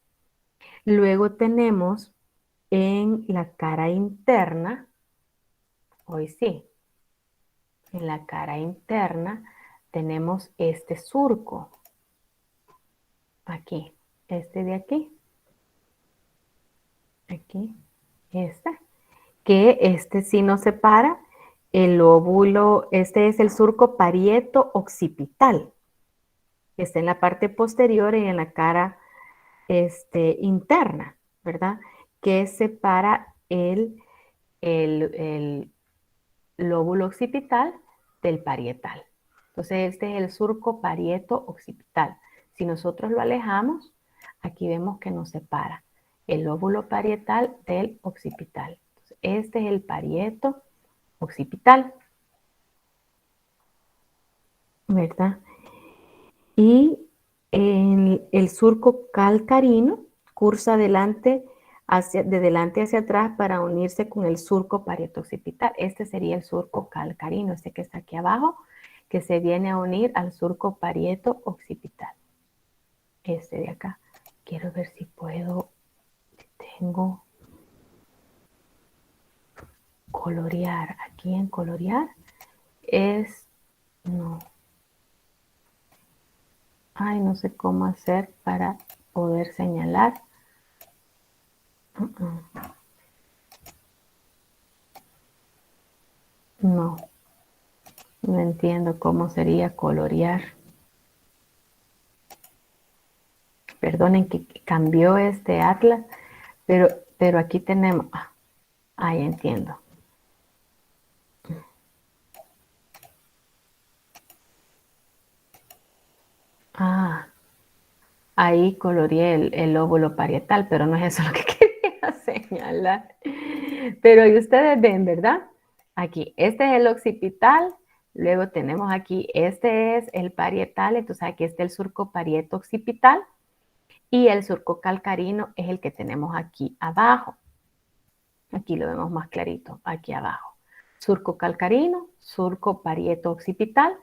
Luego tenemos en la cara interna, hoy sí, en la cara interna tenemos este surco, aquí, este de aquí, que este sí nos separa el lóbulo, este es el surco parieto occipital, que está en la parte posterior y en la cara interna, ¿verdad? Que separa el lóbulo occipital del parietal. Entonces, este es el surco parieto occipital. Si nosotros lo alejamos, aquí vemos que nos separa el lóbulo parietal del occipital. Entonces, este es el parieto occipital, ¿verdad? Y el surco calcarino cursa de delante hacia atrás para unirse con el surco parieto occipital. Este sería el surco calcarino, este que está aquí abajo, que se viene a unir al surco parieto occipital. Este de acá. Quiero ver si puedo, si tengo colorear. Aquí en colorear es, no. Ay, no sé cómo hacer para poder señalar. No, no entiendo cómo sería colorear. Perdonen que cambió este atlas, pero aquí tenemos, ahí entiendo. Ahí coloreé el lóbulo parietal, pero no es eso lo que quería señalar. Pero ahí ustedes ven, ¿verdad? Aquí, este es el occipital, luego tenemos aquí, este es el parietal, entonces aquí está el surco parieto occipital y el surco calcarino es el que tenemos aquí abajo. Aquí lo vemos más clarito, aquí abajo. Surco calcarino, surco parieto occipital.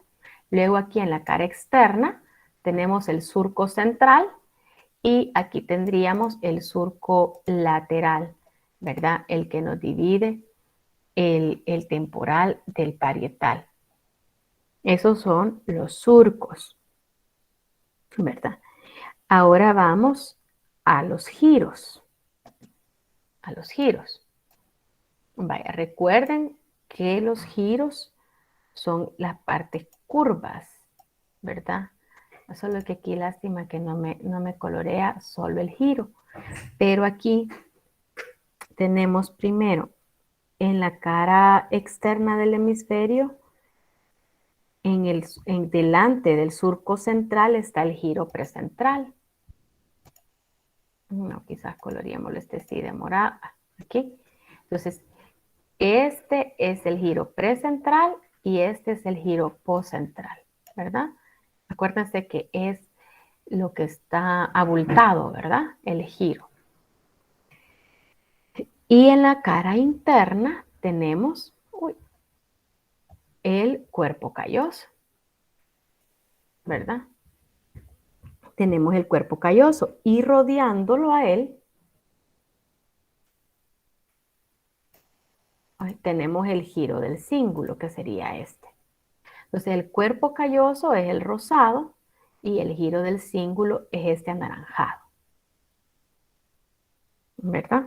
Luego aquí en la cara externa tenemos el surco central y aquí tendríamos el surco lateral, ¿verdad? El que nos divide el temporal del parietal. Esos son los surcos, ¿verdad? Ahora vamos a los giros. A los giros. Vaya, recuerden que los giros son las partes curvas, ¿verdad? Solo que aquí lástima que no me colorea solo el giro. Pero aquí tenemos primero en la cara externa del hemisferio, delante del surco central está el giro precentral. No, quizás coloreémoslo este sí de morado. Aquí. Entonces, este es el giro precentral y este es el giro postcentral, ¿verdad? Acuérdense que es lo que está abultado, ¿verdad? El giro. Y en la cara interna tenemos el cuerpo calloso, ¿verdad? Tenemos el cuerpo calloso y rodeándolo a él tenemos el giro del cíngulo, que sería este. Entonces el cuerpo calloso es el rosado y el giro del cíngulo es este anaranjado, ¿verdad?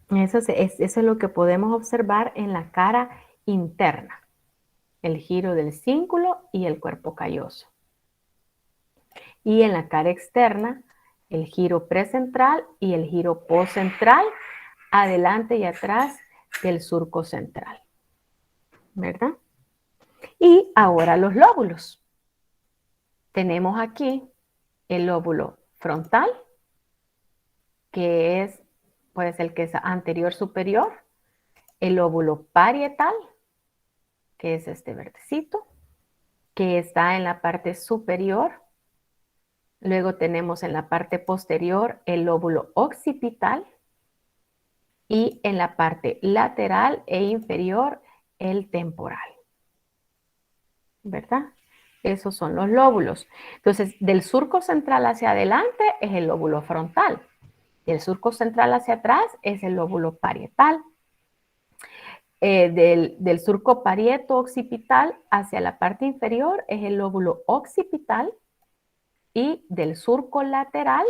Eso es lo que podemos observar en la cara interna, el giro del cíngulo y el cuerpo calloso. Y en la cara externa, el giro precentral y el giro postcentral, adelante y atrás del surco central, ¿verdad? Y ahora los lóbulos. tenemos aquí el lóbulo frontal, que es pues el que es anterior superior, el lóbulo parietal, que es este verdecito, que está en la parte superior. Luego tenemos en la parte posterior el lóbulo occipital y en la parte lateral e inferior el temporal. ¿Verdad? Esos son los lóbulos. Entonces, del surco central hacia adelante es el lóbulo frontal. Del surco central hacia atrás es el lóbulo parietal. Del surco parieto occipital hacia la parte inferior es el lóbulo occipital y del surco lateral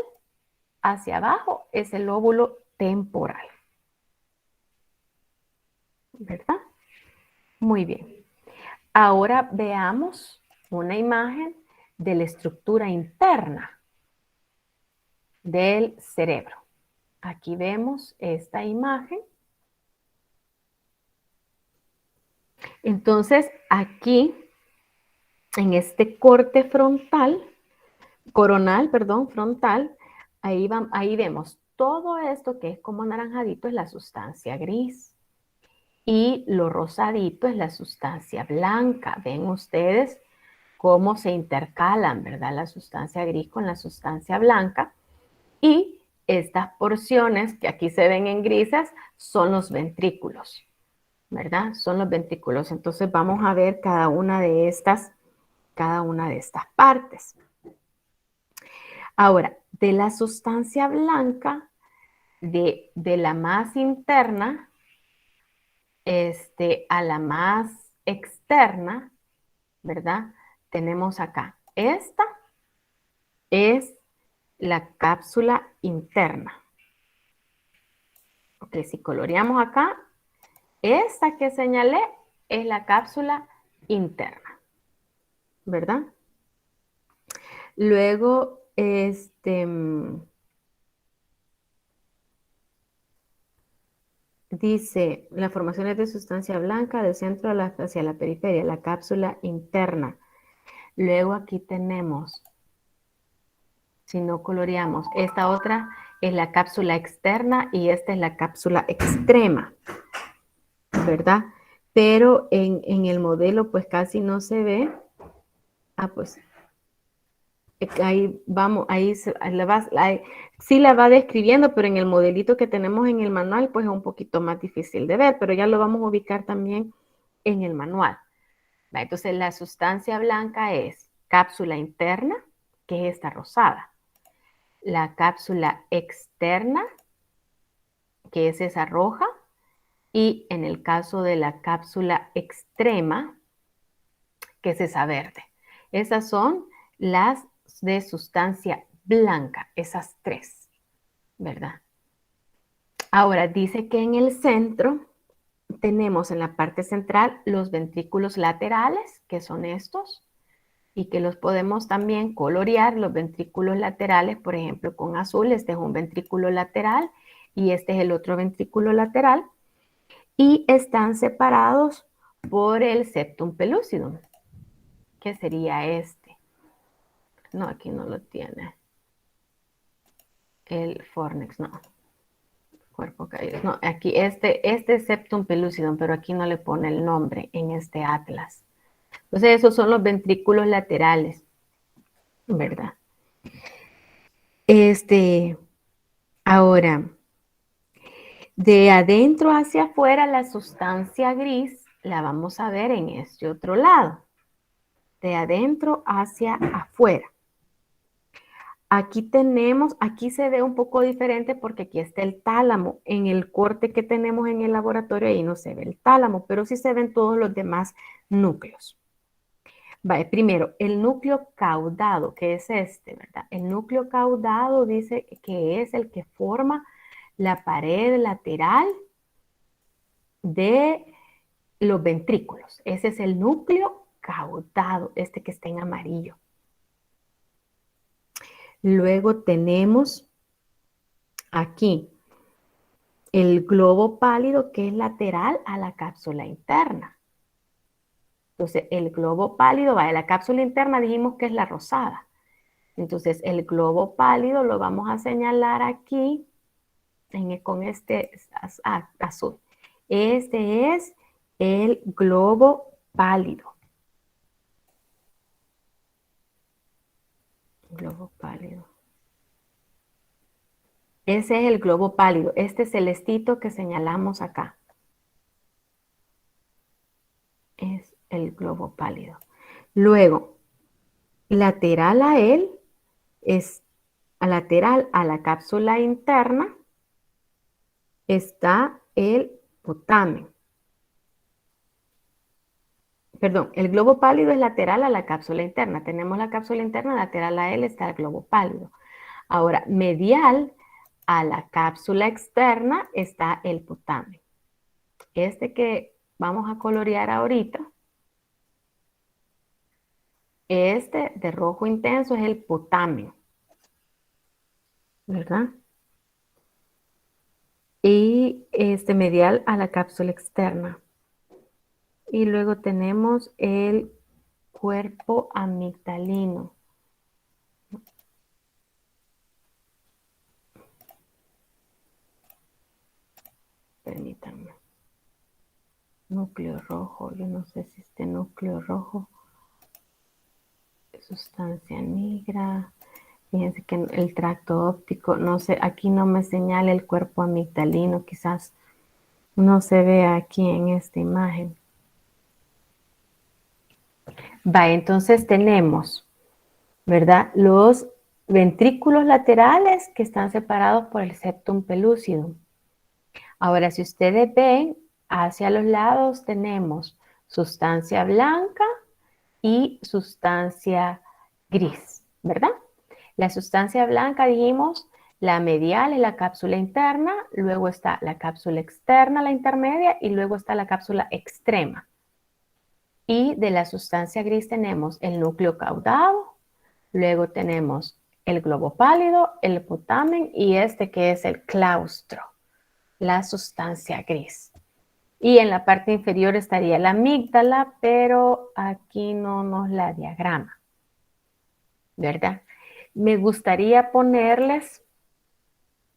hacia abajo es el lóbulo temporal. ¿Verdad? Muy bien. Ahora veamos una imagen de la estructura interna del cerebro. Aquí vemos esta imagen. Entonces, aquí, en este corte frontal, frontal, ahí vemos todo esto que es como naranjadito es la sustancia gris. Y lo rosadito es la sustancia blanca. Ven ustedes cómo se intercalan, ¿verdad? La sustancia gris con la sustancia blanca. Y estas porciones que aquí se ven en grises son los ventrículos, ¿verdad? Son los ventrículos. Entonces vamos a ver cada una de estas partes. Ahora, de la sustancia blanca, de la más interna, a la más externa, ¿verdad? Tenemos acá. Esta es la cápsula interna. Ok, si coloreamos acá, esta que señalé es la cápsula interna, ¿verdad? Luego, dice, las formaciones de sustancia blanca del centro hacia la periferia, la cápsula interna. Luego aquí tenemos, si no coloreamos, esta otra es la cápsula externa y esta es la cápsula extrema, ¿verdad? Pero en el modelo pues casi no se ve. Pues ahí vamos, sí la va describiendo, pero en el modelito que tenemos en el manual pues es un poquito más difícil de ver, pero ya lo vamos a ubicar también en el manual. Entonces la sustancia blanca es cápsula interna, que es esta rosada. La cápsula externa, que es esa roja. Y en el caso de la cápsula extrema, que es esa verde. Esas son las de sustancia blanca, esas tres, ¿verdad? Ahora dice que en el centro tenemos en la parte central los ventrículos laterales, que son estos, y que los podemos también colorear, los ventrículos laterales, por ejemplo, con azul. Este es un ventrículo lateral y este es el otro ventrículo lateral. Y están separados por el septum pellucidum, que sería este. No, aquí no lo tiene. El fornix, no. Cuerpo caído. No, aquí este es septum pellucidum, pero aquí no le pone el nombre en este atlas. Entonces esos son los ventrículos laterales, ¿verdad? Ahora, de adentro hacia afuera, la sustancia gris la vamos a ver en este otro lado. De adentro hacia afuera. Aquí se ve un poco diferente porque aquí está el tálamo. En el corte que tenemos en el laboratorio, ahí no se ve el tálamo, pero sí se ven todos los demás núcleos. Vale, primero, el núcleo caudado, que es este, ¿verdad? El núcleo caudado dice que es el que forma la pared lateral de los ventrículos. Ese es el núcleo caudado, este que está en amarillo. Luego tenemos aquí el globo pálido, que es lateral a la cápsula interna. Entonces, el globo pálido, vaya, la cápsula interna dijimos que es la rosada. Entonces, el globo pálido lo vamos a señalar aquí con este azul. Este es el globo pálido. Globo pálido. Ese es el globo pálido, este celestito que señalamos acá. Es el globo pálido. Luego, lateral a él, lateral a la cápsula interna, está el putamen. Perdón, el globo pálido es lateral a la cápsula interna. Tenemos la cápsula interna, lateral a él está el globo pálido. Ahora, medial a la cápsula externa está el putamen. Este que vamos a colorear ahorita, este de rojo intenso es el putamen, ¿verdad? Y este medial a la cápsula externa. Y luego tenemos el cuerpo amigdalino. Permítanme. Núcleo rojo, yo no sé si este núcleo rojo es sustancia negra. Fíjense que el tracto óptico, no sé, aquí no me señala el cuerpo amigdalino, quizás no se vea aquí en esta imagen. Va, entonces tenemos, ¿verdad? Los ventrículos laterales que están separados por el septum pellucidum. Ahora, si ustedes ven, hacia los lados tenemos sustancia blanca y sustancia gris, ¿verdad? La sustancia blanca, dijimos, la medial es la cápsula interna, luego está la cápsula externa, la intermedia, y luego está la cápsula extrema. Y de la sustancia gris tenemos el núcleo caudado, luego tenemos el globo pálido, el putamen y este que es el claustro, la sustancia gris. Y en la parte inferior estaría la amígdala, pero aquí no nos la diagrama, ¿verdad? Me gustaría ponerles,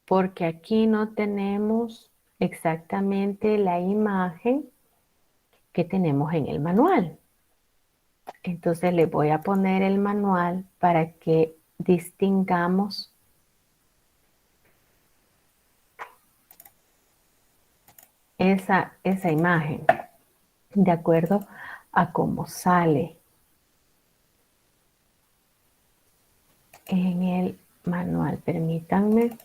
porque aquí no tenemos exactamente la imagen que tenemos en el manual. Entonces les voy a poner el manual para que distingamos esa imagen de acuerdo a cómo sale en el manual. Permítanme,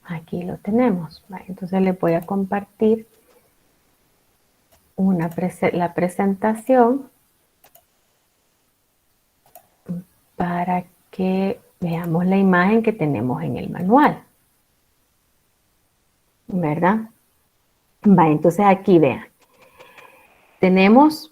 aquí lo tenemos. Entonces les voy a compartir la presentación para que veamos la imagen que tenemos en el manual, ¿verdad? Entonces aquí vean, tenemos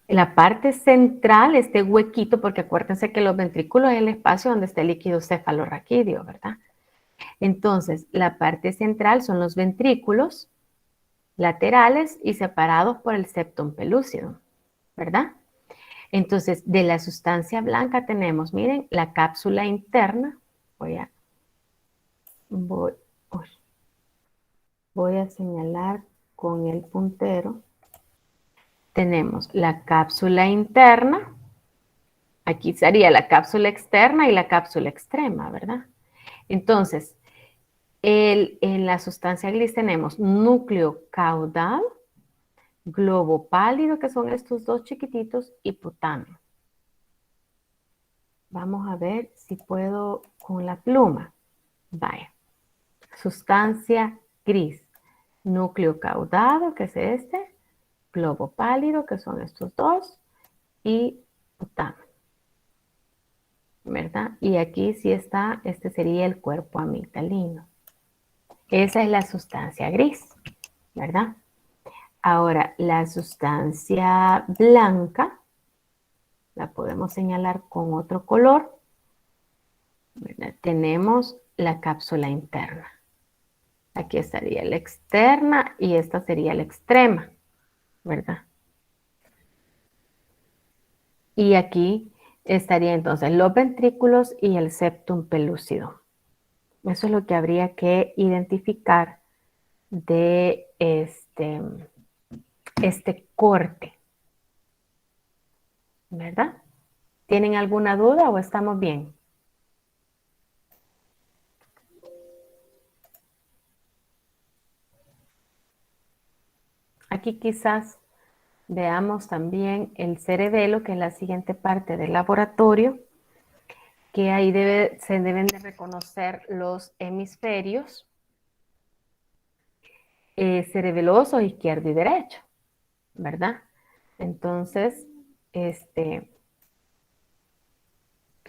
la parte central, este huequito, porque acuérdense que los ventrículos es el espacio donde está el líquido cefalorraquídeo, ¿verdad? Entonces, la parte central son los ventrículos laterales y separados por el septum pellucidum, ¿verdad? Entonces, de la sustancia blanca tenemos, miren, la cápsula interna. Voy a señalar con el puntero. Tenemos la cápsula interna. Aquí sería la cápsula externa y la cápsula extrema, ¿verdad? Entonces, en la sustancia gris tenemos núcleo caudal, globo pálido, que son estos dos chiquititos, y putamen. Vamos a ver si puedo con la pluma. Vaya. Sustancia gris, núcleo caudado, que es este, globo pálido, que son estos dos, y putamen, ¿verdad? Y aquí sí está, este sería el cuerpo amigdalino. Esa es la sustancia gris, ¿verdad? Ahora, la sustancia blanca, la podemos señalar con otro color, ¿verdad? Tenemos la cápsula interna. Aquí estaría la externa y esta sería la extrema, ¿verdad? Y aquí estaría entonces los ventrículos y el septum pelúcido. Eso es lo que habría que identificar de este corte, ¿verdad? ¿Tienen alguna duda o estamos bien? Aquí quizás veamos también el cerebelo, que es la siguiente parte del laboratorio, que ahí se deben de reconocer los hemisferios cerebelosos izquierdo y derecho, ¿verdad? Entonces,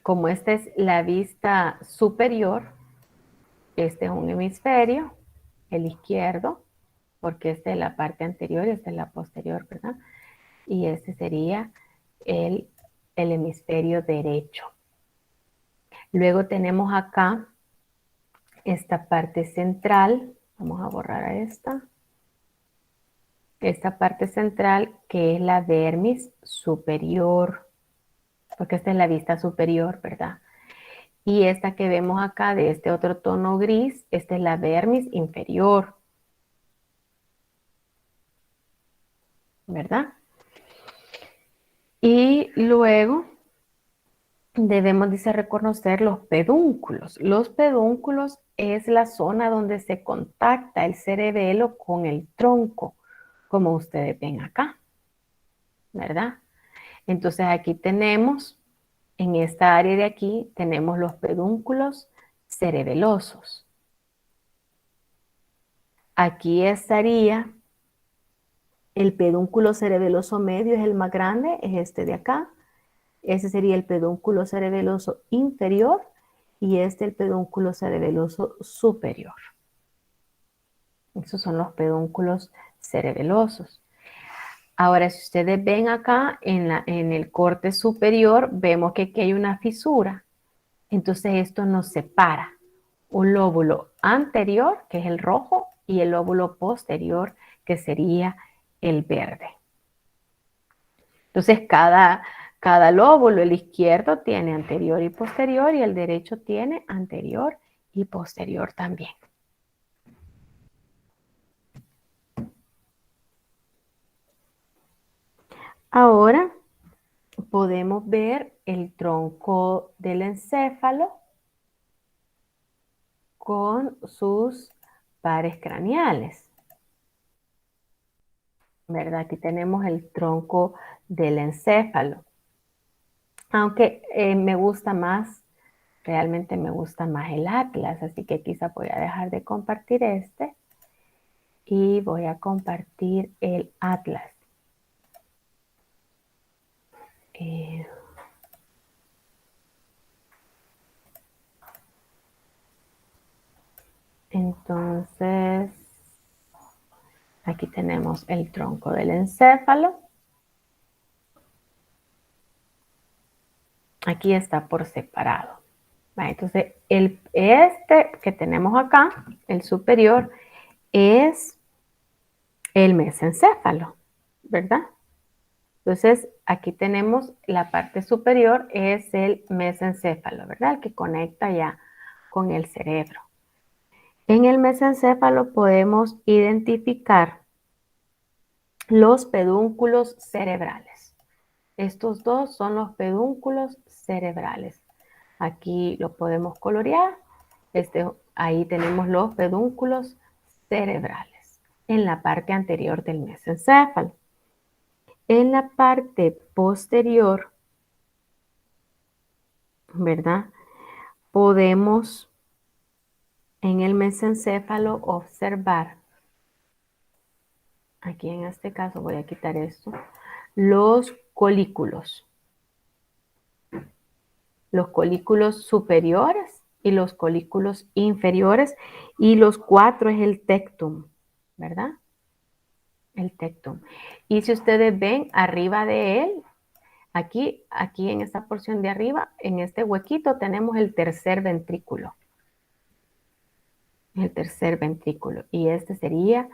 como esta es la vista superior, este es un hemisferio, el izquierdo, porque esta es la parte anterior y esta es la posterior, ¿verdad? Y este sería el hemisferio derecho. Luego tenemos acá esta parte central, vamos a borrar a esta parte central que es la dermis superior, porque esta es la vista superior, ¿verdad? Y esta que vemos acá de este otro tono gris, esta es la dermis inferior, ¿verdad? Y luego debemos, dice, reconocer los pedúnculos. Los pedúnculos es la zona donde se contacta el cerebelo con el tronco, como ustedes ven acá, ¿verdad? Entonces aquí tenemos, en esta área de aquí, tenemos los pedúnculos cerebelosos. Aquí estaría el pedúnculo cerebeloso medio, es el más grande, es este de acá. Ese sería el pedúnculo cerebeloso inferior y este el pedúnculo cerebeloso superior. Esos son los pedúnculos cerebelosos. Ahora, si ustedes ven acá en el corte superior, vemos que aquí hay una fisura. Entonces esto nos separa un lóbulo anterior, que es el rojo, y el lóbulo posterior, que sería el verde. Entonces cada lóbulo, el izquierdo tiene anterior y posterior y el derecho tiene anterior y posterior también. Ahora podemos ver el tronco del encéfalo con sus pares craneales, ¿verdad? Aquí tenemos el tronco del encéfalo. Aunque me gusta más, realmente me gusta más el atlas, así que quizá voy a dejar de compartir este y voy a compartir el atlas. Entonces, aquí tenemos el tronco del encéfalo. Aquí está por separado. Entonces, este que tenemos acá, el superior, es el mesencéfalo, ¿verdad? Entonces, aquí tenemos la parte superior, es el mesencéfalo, ¿verdad? El que conecta ya con el cerebro. En el mesencéfalo podemos identificar los pedúnculos cerebrales. Estos dos son los pedúnculos cerebrales. Aquí lo podemos colorear. Ahí tenemos los pedúnculos cerebrales en la parte anterior del mesencéfalo. En la parte posterior, ¿verdad? Podemos en el mesencéfalo observar, aquí en este caso voy a quitar esto, los colículos superiores y los colículos inferiores, y los 4 es el tectum, ¿verdad? El tectum. Y si ustedes ven arriba de él, aquí en esta porción de arriba, en este huequito tenemos el tercer ventrículo. el tercer ventrículo. Y este sería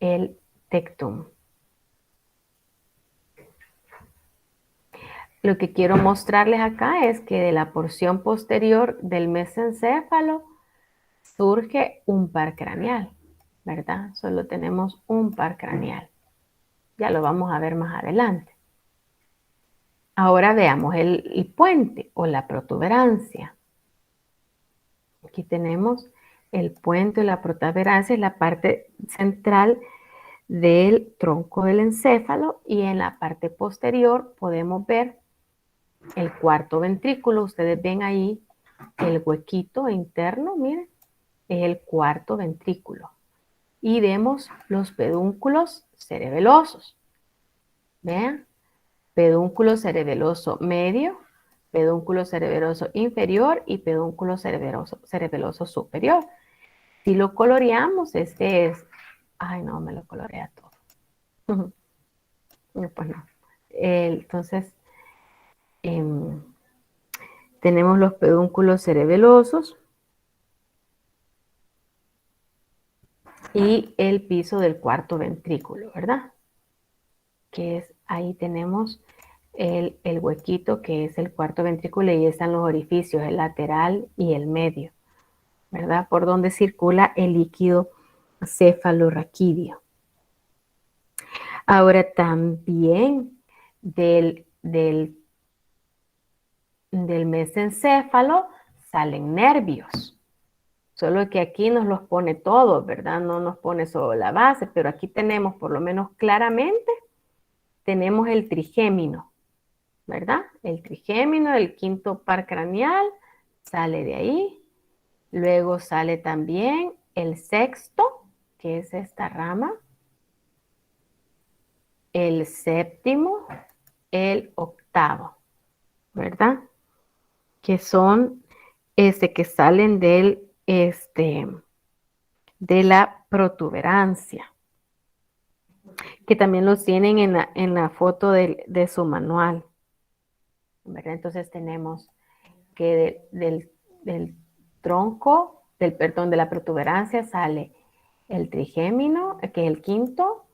el tectum. Lo que quiero mostrarles acá es que de la porción posterior del mesencéfalo surge un par craneal, ¿verdad? Solo tenemos un par craneal. Ya lo vamos a ver más adelante. Ahora veamos el puente o la protuberancia. Aquí tenemos el puente o la protuberancia, es la parte central del tronco del encéfalo, y en la parte posterior podemos ver el cuarto ventrículo. Ustedes ven ahí el huequito interno, miren, es el cuarto ventrículo. Y vemos los pedúnculos cerebelosos. Vean, pedúnculo cerebeloso medio, pedúnculo cerebeloso inferior y pedúnculo cerebeloso superior. Si lo coloreamos, este es... Ay, no, me lo colorea todo. Pues no. Entonces, tenemos los pedúnculos cerebelosos y el piso del cuarto ventrículo, ¿verdad? Que es, ahí tenemos el huequito que es el cuarto ventrículo, y están los orificios, el lateral y el medio, ¿verdad? Por donde circula el líquido cefalorraquídeo. Ahora también del mesencéfalo salen nervios. Solo que aquí nos los pone todos, ¿verdad? No nos pone solo la base, pero aquí tenemos, por lo menos claramente, tenemos el trigémino, ¿verdad? El trigémino, el quinto par craneal, sale de ahí. Luego sale también el sexto, que es esta rama. El séptimo, el octavo, ¿verdad? Que son que salen de la protuberancia, que también los tienen en la foto de su manual, ¿verdad? Entonces tenemos que del tronco, perdón, de la protuberancia sale el trigémino, que es el quinto,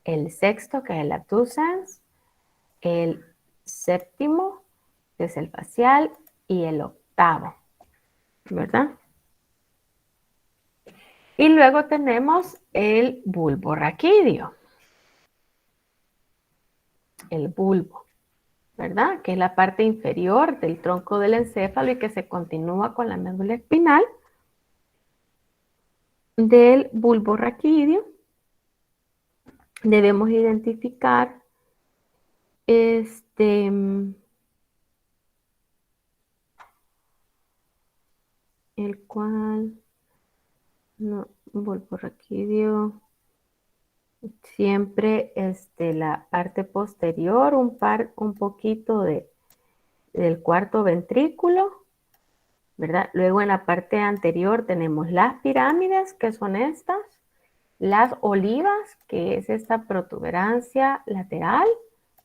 el sexto, que es el abducens, el séptimo, que es el facial, y el octavo, ¿verdad? Y luego tenemos el bulbo raquídeo, el bulbo, ¿verdad? Que es la parte inferior del tronco del encéfalo y que se continúa con la médula espinal del bulbo raquídeo. Debemos identificar el cual, no, bulbo raquídeo, siempre la parte posterior, un poquito del cuarto ventrículo, ¿verdad? Luego en la parte anterior tenemos las pirámides, que son estas, las olivas, que es esta protuberancia lateral,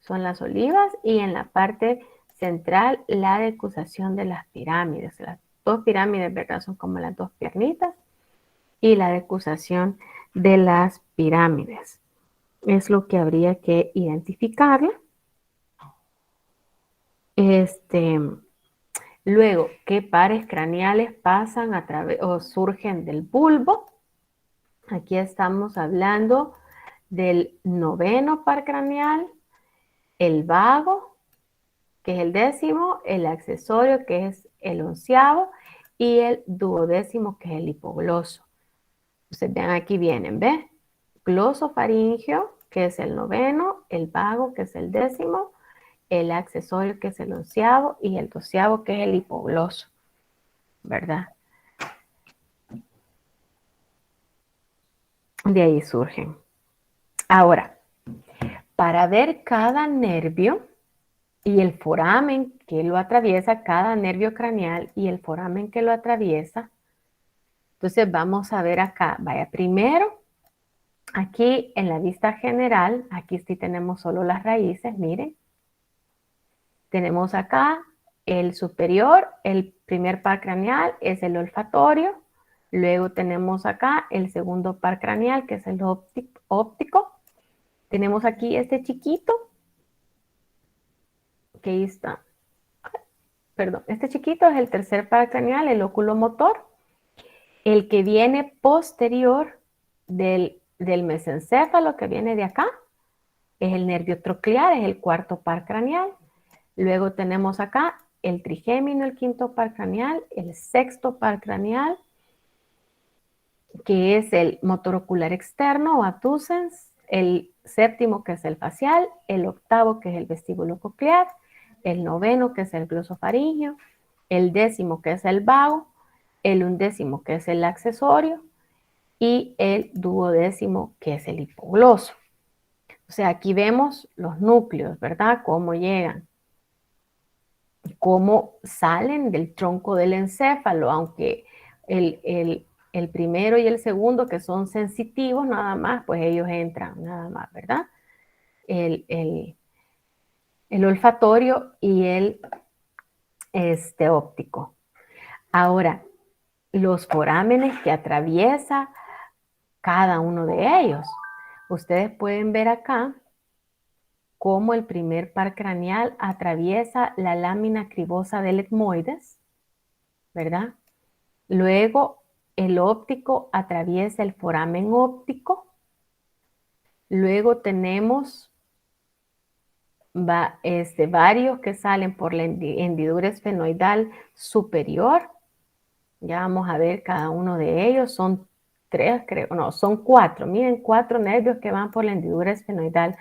son las olivas, y en la parte central la decusación de las pirámides. Las dos pirámides, ¿verdad? Son como las dos piernitas, y la decusación de las pirámides. Es lo que habría que identificarla. Luego, ¿qué pares craneales pasan a través o surgen del bulbo? Aquí estamos hablando del noveno par craneal, el vago, que es el décimo, el accesorio, que es el onceavo, y el duodécimo, que es el hipogloso. Ustedes vean, aquí vienen, ¿ves? Glosofaringio, que es el noveno, el vago, que es el décimo, el accesorio, que es el onceavo, y el doceavo, que es el hipogloso, ¿verdad? De ahí surgen. Ahora, para ver cada nervio y el foramen que lo atraviesa, cada nervio craneal y el foramen que lo atraviesa, entonces vamos a ver acá. Vaya, primero, aquí en la vista general, aquí sí tenemos solo las raíces, miren. Tenemos acá el superior, el primer par craneal es el olfatorio, Luego tenemos acá el segundo par craneal, que es el óptico. Tenemos aquí este chiquito, que ahí está. Perdón, este chiquito es el tercer par craneal, el oculomotor. El que viene posterior del mesencéfalo, que viene de acá, es el nervio troclear, es el cuarto par craneal. Luego tenemos acá el trigémino, el quinto par craneal, el sexto par craneal, que es el motor ocular externo o abducens, el séptimo, que es el facial, el octavo, que es el vestíbulo coclear, el noveno, que es el glosofaringeo, el décimo, que es el vago, el undécimo, que es el accesorio, y el duodécimo, que es el hipogloso. O sea, aquí vemos los núcleos, ¿verdad? Cómo llegan, cómo salen del tronco del encéfalo, aunque el primero y el segundo, que son sensitivos nada más, pues ellos entran nada más, ¿verdad? El olfatorio y el óptico. Ahora, los forámenes que atraviesa cada uno de ellos. Ustedes pueden ver acá cómo el primer par craneal atraviesa la lámina cribosa del etmoides, ¿verdad? Luego el óptico atraviesa el foramen óptico. Luego tenemos varios que salen por la hendidura esfenoidal superior. Ya vamos a ver cada uno de ellos. Son 3, creo, no, son 4. Miren, 4 nervios que van por la hendidura esfenoidal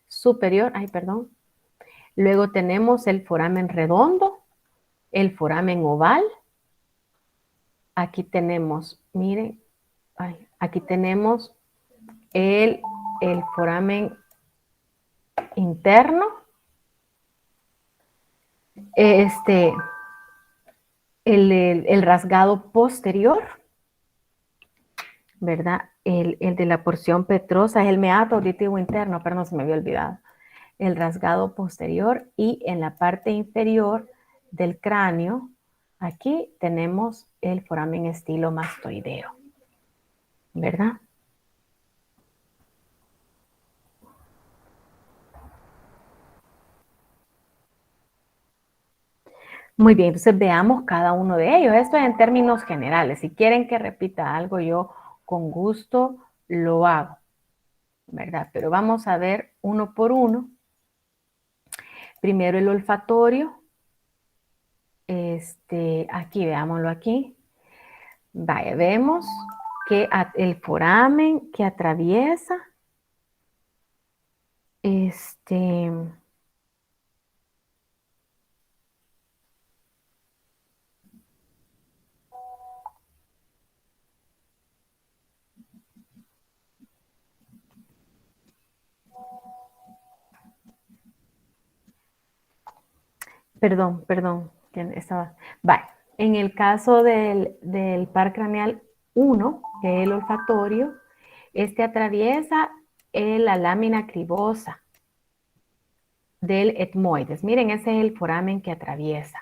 superior. Ay, perdón. Luego tenemos el foramen redondo, el foramen oval. Aquí tenemos, miren, aquí tenemos el foramen interno. El rasgado posterior, ¿verdad? El de la porción petrosa es el meato auditivo interno, pero no se me había olvidado. El rasgado posterior, y en la parte inferior del cráneo, aquí tenemos el foramen estilomastoideo, ¿verdad? Muy bien, entonces veamos cada uno de ellos. Esto es en términos generales. Si quieren que repita algo, yo con gusto lo hago, ¿verdad? Pero vamos a ver uno por uno. Primero el olfatorio. Aquí, veámoslo aquí. Vaya, vemos que el foramen que atraviesa perdón, estaba. Vaya, en el caso del par craneal 1, que es el olfatorio, atraviesa la lámina cribosa del etmoides. Miren, ese es el foramen que atraviesa,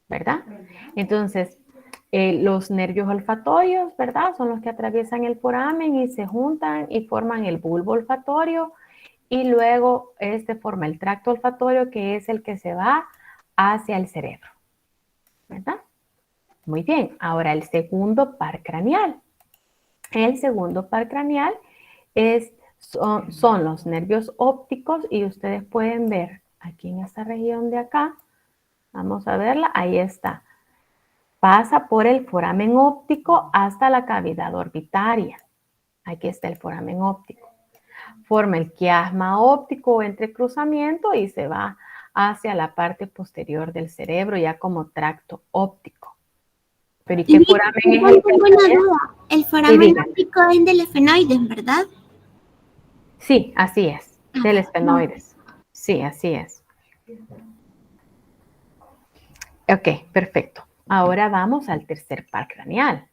¿verdad? Entonces, los nervios olfatorios, ¿verdad? Son los que atraviesan el foramen y se juntan y forman el bulbo olfatorio, y luego forma el tracto olfatorio, que es el que se va hacia el cerebro, ¿verdad? Muy bien, ahora el segundo par craneal. El segundo par craneal son los nervios ópticos, y ustedes pueden ver aquí en esta región de acá, vamos a verla, ahí está. Pasa por el foramen óptico hasta la cavidad orbitaria. Aquí está el foramen óptico. Forma el quiasma óptico o entrecruzamiento y se va hacia la parte posterior del cerebro, ya como tracto óptico. Pero ¿y qué foramen es el que duda. El foramen óptico es del esfenoides, ¿verdad? Sí, así es, del esfenoides. Sí, así es. Ok, perfecto. Ahora vamos al tercer par craneal.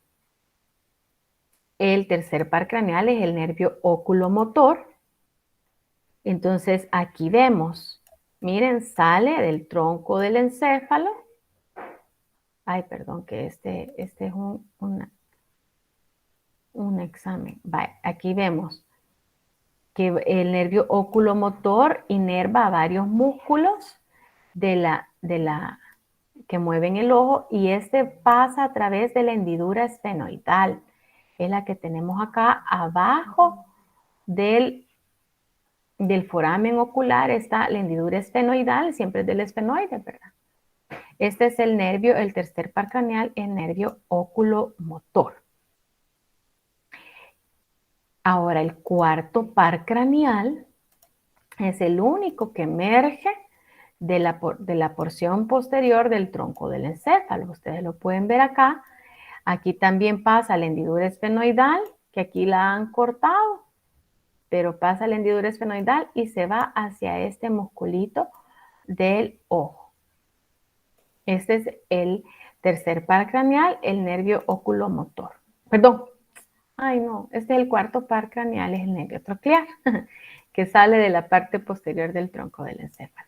El tercer par craneal es el nervio oculomotor. Entonces aquí vemos, miren, sale del tronco del encéfalo. Ay, perdón, que este es un examen. Aquí vemos que el nervio oculomotor inerva varios músculos que mueven el ojo y este pasa a través de la hendidura esfenoidal. Es la que tenemos acá abajo del foramen ocular. Está la hendidura esfenoidal, siempre es del esfenoide, ¿verdad? Este es el nervio, el tercer par craneal, el nervio oculomotor. Ahora, el cuarto par craneal es el único que emerge de la porción posterior del tronco del encéfalo. Ustedes lo pueden ver acá. Aquí también pasa la hendidura esfenoidal, que aquí la han cortado, pero pasa la hendidura esfenoidal y se va hacia este musculito del ojo. Este es el tercer par craneal, el nervio oculomotor. Perdón. Ay, no, este es el cuarto par craneal, es el nervio troclear, que sale de la parte posterior del tronco del encéfalo.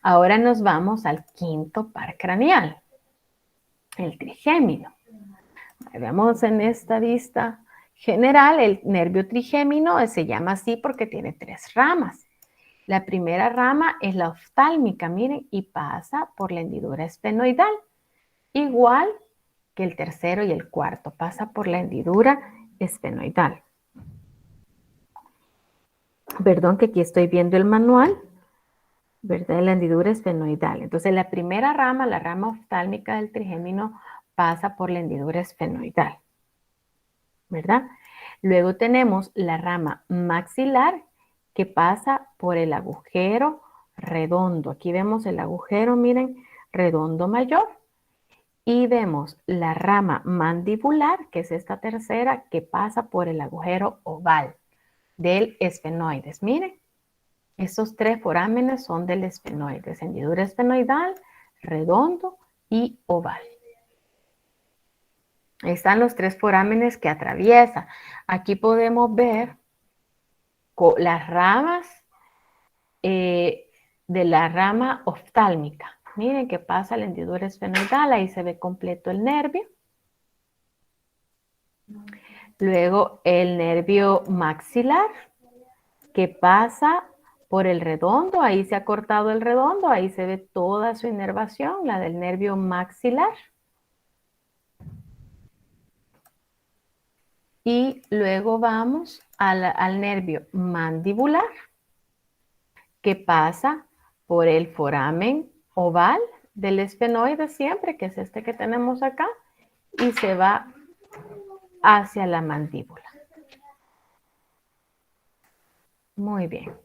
Ahora nos vamos al quinto par craneal, el trigémino. Veamos en esta vista general, el nervio trigémino se llama así porque tiene 3 ramas. La primera rama es la oftálmica, miren, y pasa por la hendidura esfenoidal. Igual que el tercero y el cuarto, pasa por la hendidura esfenoidal. Perdón, que aquí estoy viendo el manual, ¿verdad? La hendidura esfenoidal. Entonces, la primera rama, la rama oftálmica del trigémino, pasa por la hendidura esfenoidal, ¿verdad? Luego tenemos la rama maxilar, que pasa por el agujero redondo. Aquí vemos el agujero, miren, redondo mayor. Y vemos la rama mandibular, que es esta tercera, que pasa por el agujero oval del esfenoides. Miren, estos 3 forámenes son del esfenoides, hendidura esfenoidal, redondo y oval. Ahí están los 3 forámenes que atraviesa. Aquí podemos ver las ramas de la rama oftálmica. Miren que pasa la hendidura esfenoidal, ahí se ve completo el nervio. Luego el nervio maxilar, que pasa por el redondo, ahí se ha cortado el redondo, ahí se ve toda su inervación, la del nervio maxilar. Y luego vamos al nervio mandibular, que pasa por el foramen oval del esfenoide siempre, que es este que tenemos acá, y se va hacia la mandíbula. Muy bien.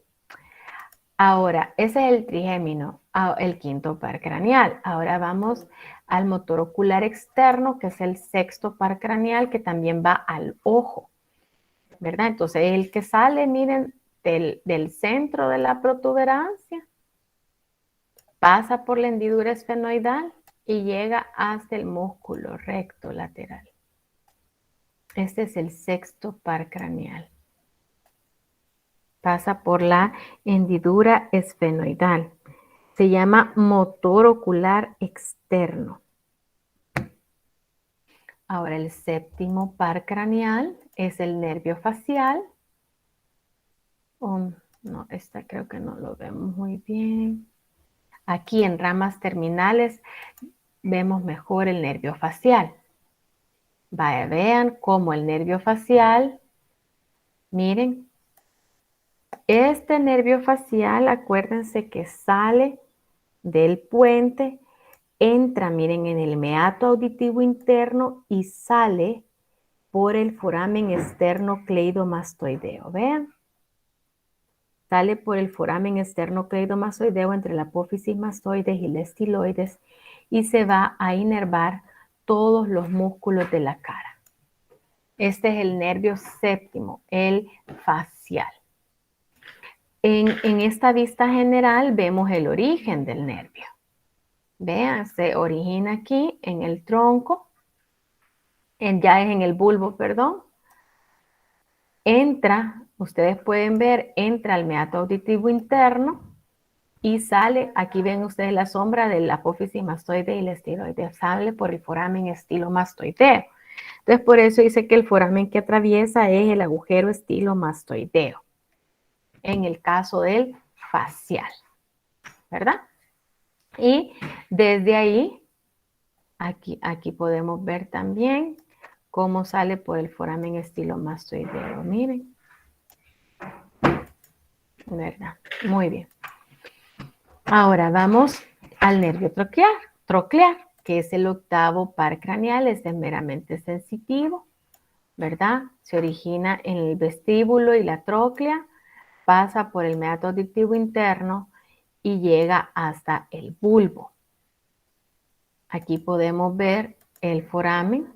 Ahora, ese es el trigémino, el quinto par craneal. Ahora vamos al motor ocular externo, que es el sexto par craneal, que también va al ojo, ¿verdad? Entonces, el que sale, miren, del centro de la protuberancia, pasa por la hendidura esfenoidal y llega hasta el músculo recto lateral. Este es el sexto par craneal. Pasa por la hendidura esfenoidal. Se llama motor ocular externo. Ahora el séptimo par craneal es el nervio facial. No, esta creo que no lo vemos muy bien. Aquí en ramas terminales vemos mejor el nervio facial. Vean cómo el nervio facial, miren, este nervio facial, acuérdense que sale del puente, entra, miren, en el meato auditivo interno y sale por el foramen externo cleidomastoideo. Vean, sale por el foramen externo cleidomastoideo entre la apófisis mastoides y la estiloides y se va a inervar todos los músculos de la cara. Este es el nervio séptimo, el facial. En esta vista general vemos el origen del nervio. Vean, se origina aquí en el tronco, ya es en el bulbo, perdón. Entra, ustedes pueden ver, entra al meato auditivo interno y sale, aquí ven ustedes la sombra de la apófisis mastoide y la estiloide, sale por el foramen estilomastoideo. Entonces, por eso dice que el foramen que atraviesa es el agujero estilomastoideo, en el caso del facial, ¿verdad? Y desde ahí, aquí podemos ver también cómo sale por el foramen estilomastoideo. Miren. ¿Verdad? Muy bien. Ahora vamos al nervio troclear, que es el octavo par craneal, es meramente sensitivo, ¿verdad? Se origina en el vestíbulo y la tróclea, pasa por el meato auditivo interno y llega hasta el bulbo. Aquí podemos ver el foramen.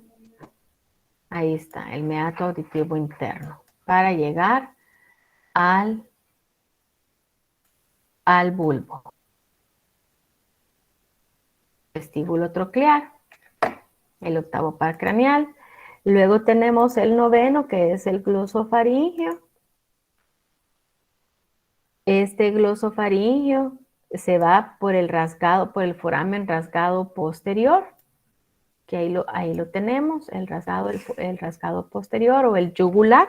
Ahí está, el meato auditivo interno, para llegar al bulbo. Vestíbulo troclear, el octavo par craneal. Luego tenemos el noveno, que es el glosofaringeo. Este glosofaringeo se va por el rasgado, por el foramen rasgado posterior, que ahí lo tenemos, el rasgado posterior o el yugular.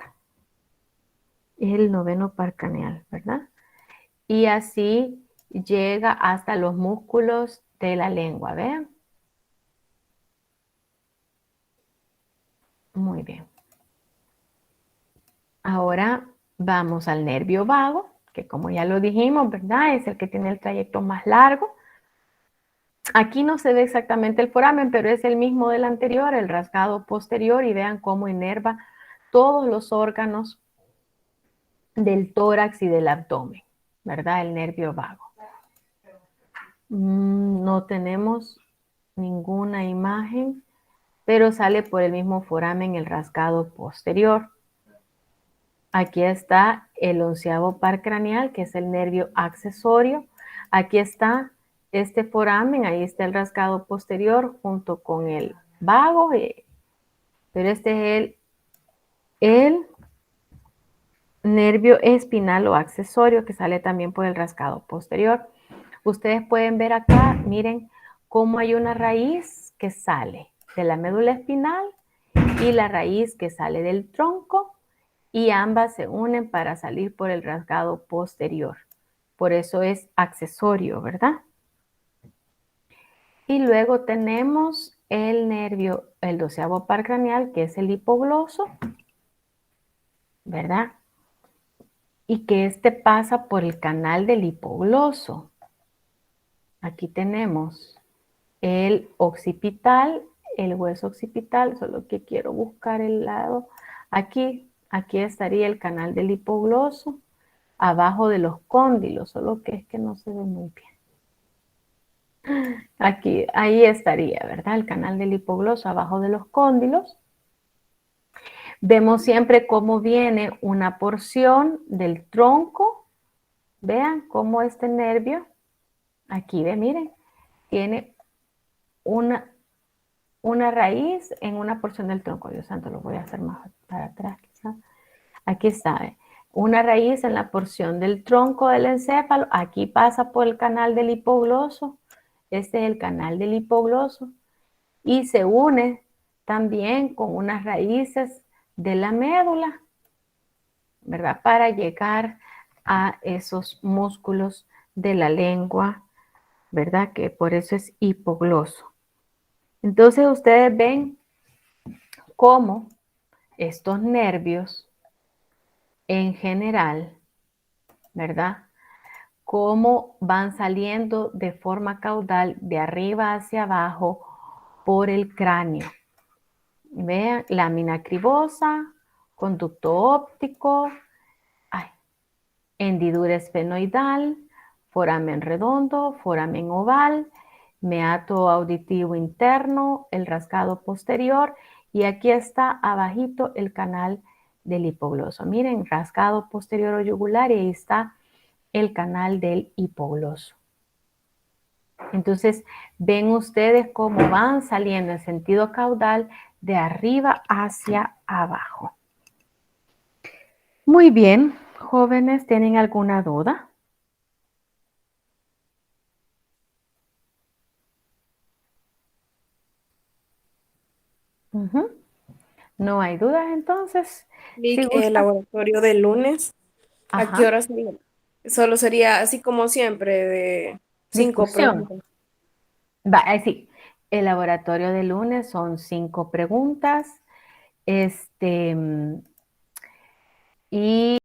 Es el noveno par craneal, ¿verdad? Y así llega hasta los músculos de la lengua, ¿vean? Muy bien. Ahora vamos al nervio vago, que como ya lo dijimos, ¿verdad? Es el que tiene el trayecto más largo. Aquí no se ve exactamente el foramen, pero es el mismo del anterior, el rasgado posterior, y vean cómo inerva todos los órganos del tórax y del abdomen, ¿verdad? El nervio vago. No tenemos ninguna imagen, pero sale por el mismo foramen el rasgado posterior. Aquí está el 11º par craneal, que es el nervio accesorio. Aquí está este foramen, ahí está el rasgado posterior junto con el vago, pero este es el nervio espinal o accesorio, que sale también por el rasgado posterior. Ustedes pueden ver acá, miren cómo hay una raíz que sale de la médula espinal y la raíz que sale del tronco, y ambas se unen para salir por el rasgado posterior. Por eso es accesorio, ¿verdad? Y luego tenemos el nervio, el 12º par craneal, que es el hipogloso, ¿verdad? Y que este pasa por el canal del hipogloso. Aquí tenemos el occipital, el hueso occipital, solo que quiero buscar el lado. Aquí estaría el canal del hipogloso, abajo de los cóndilos, solo que es que no se ve muy bien. Ahí estaría, ¿verdad? El canal del hipogloso abajo de los cóndilos. Vemos siempre cómo viene una porción del tronco. Vean cómo este nervio, aquí ve, miren, tiene una raíz en una porción del tronco. Dios santo, lo voy a hacer más para atrás quizás. Aquí está, una raíz en la porción del tronco del encéfalo. Aquí pasa por el canal del hipogloso. Este es el canal del hipogloso. Y se une también con unas raíces de la médula, ¿verdad? Para llegar a esos músculos de la lengua, ¿verdad? Que por eso es hipogloso. Entonces ustedes ven cómo estos nervios en general, ¿verdad? Cómo van saliendo de forma caudal de arriba hacia abajo por el cráneo. Vean, lámina cribosa, conducto óptico, hendidura esfenoidal, foramen redondo, foramen oval, meato auditivo interno, el rasgado posterior, y aquí está abajito el canal del hipogloso. Miren, rasgado posterior o yugular, y ahí está el canal del hipogloso. Entonces, ven ustedes cómo van saliendo en sentido caudal de arriba hacia abajo. Muy bien, jóvenes, ¿tienen alguna duda? No hay dudas entonces. Vic, Si gusta. el laboratorio del lunes, ¿a Ajá. qué hora sería? Solo sería así como siempre, de 5 Discusión. preguntas. Sí, el laboratorio de lunes son 5 preguntas. Y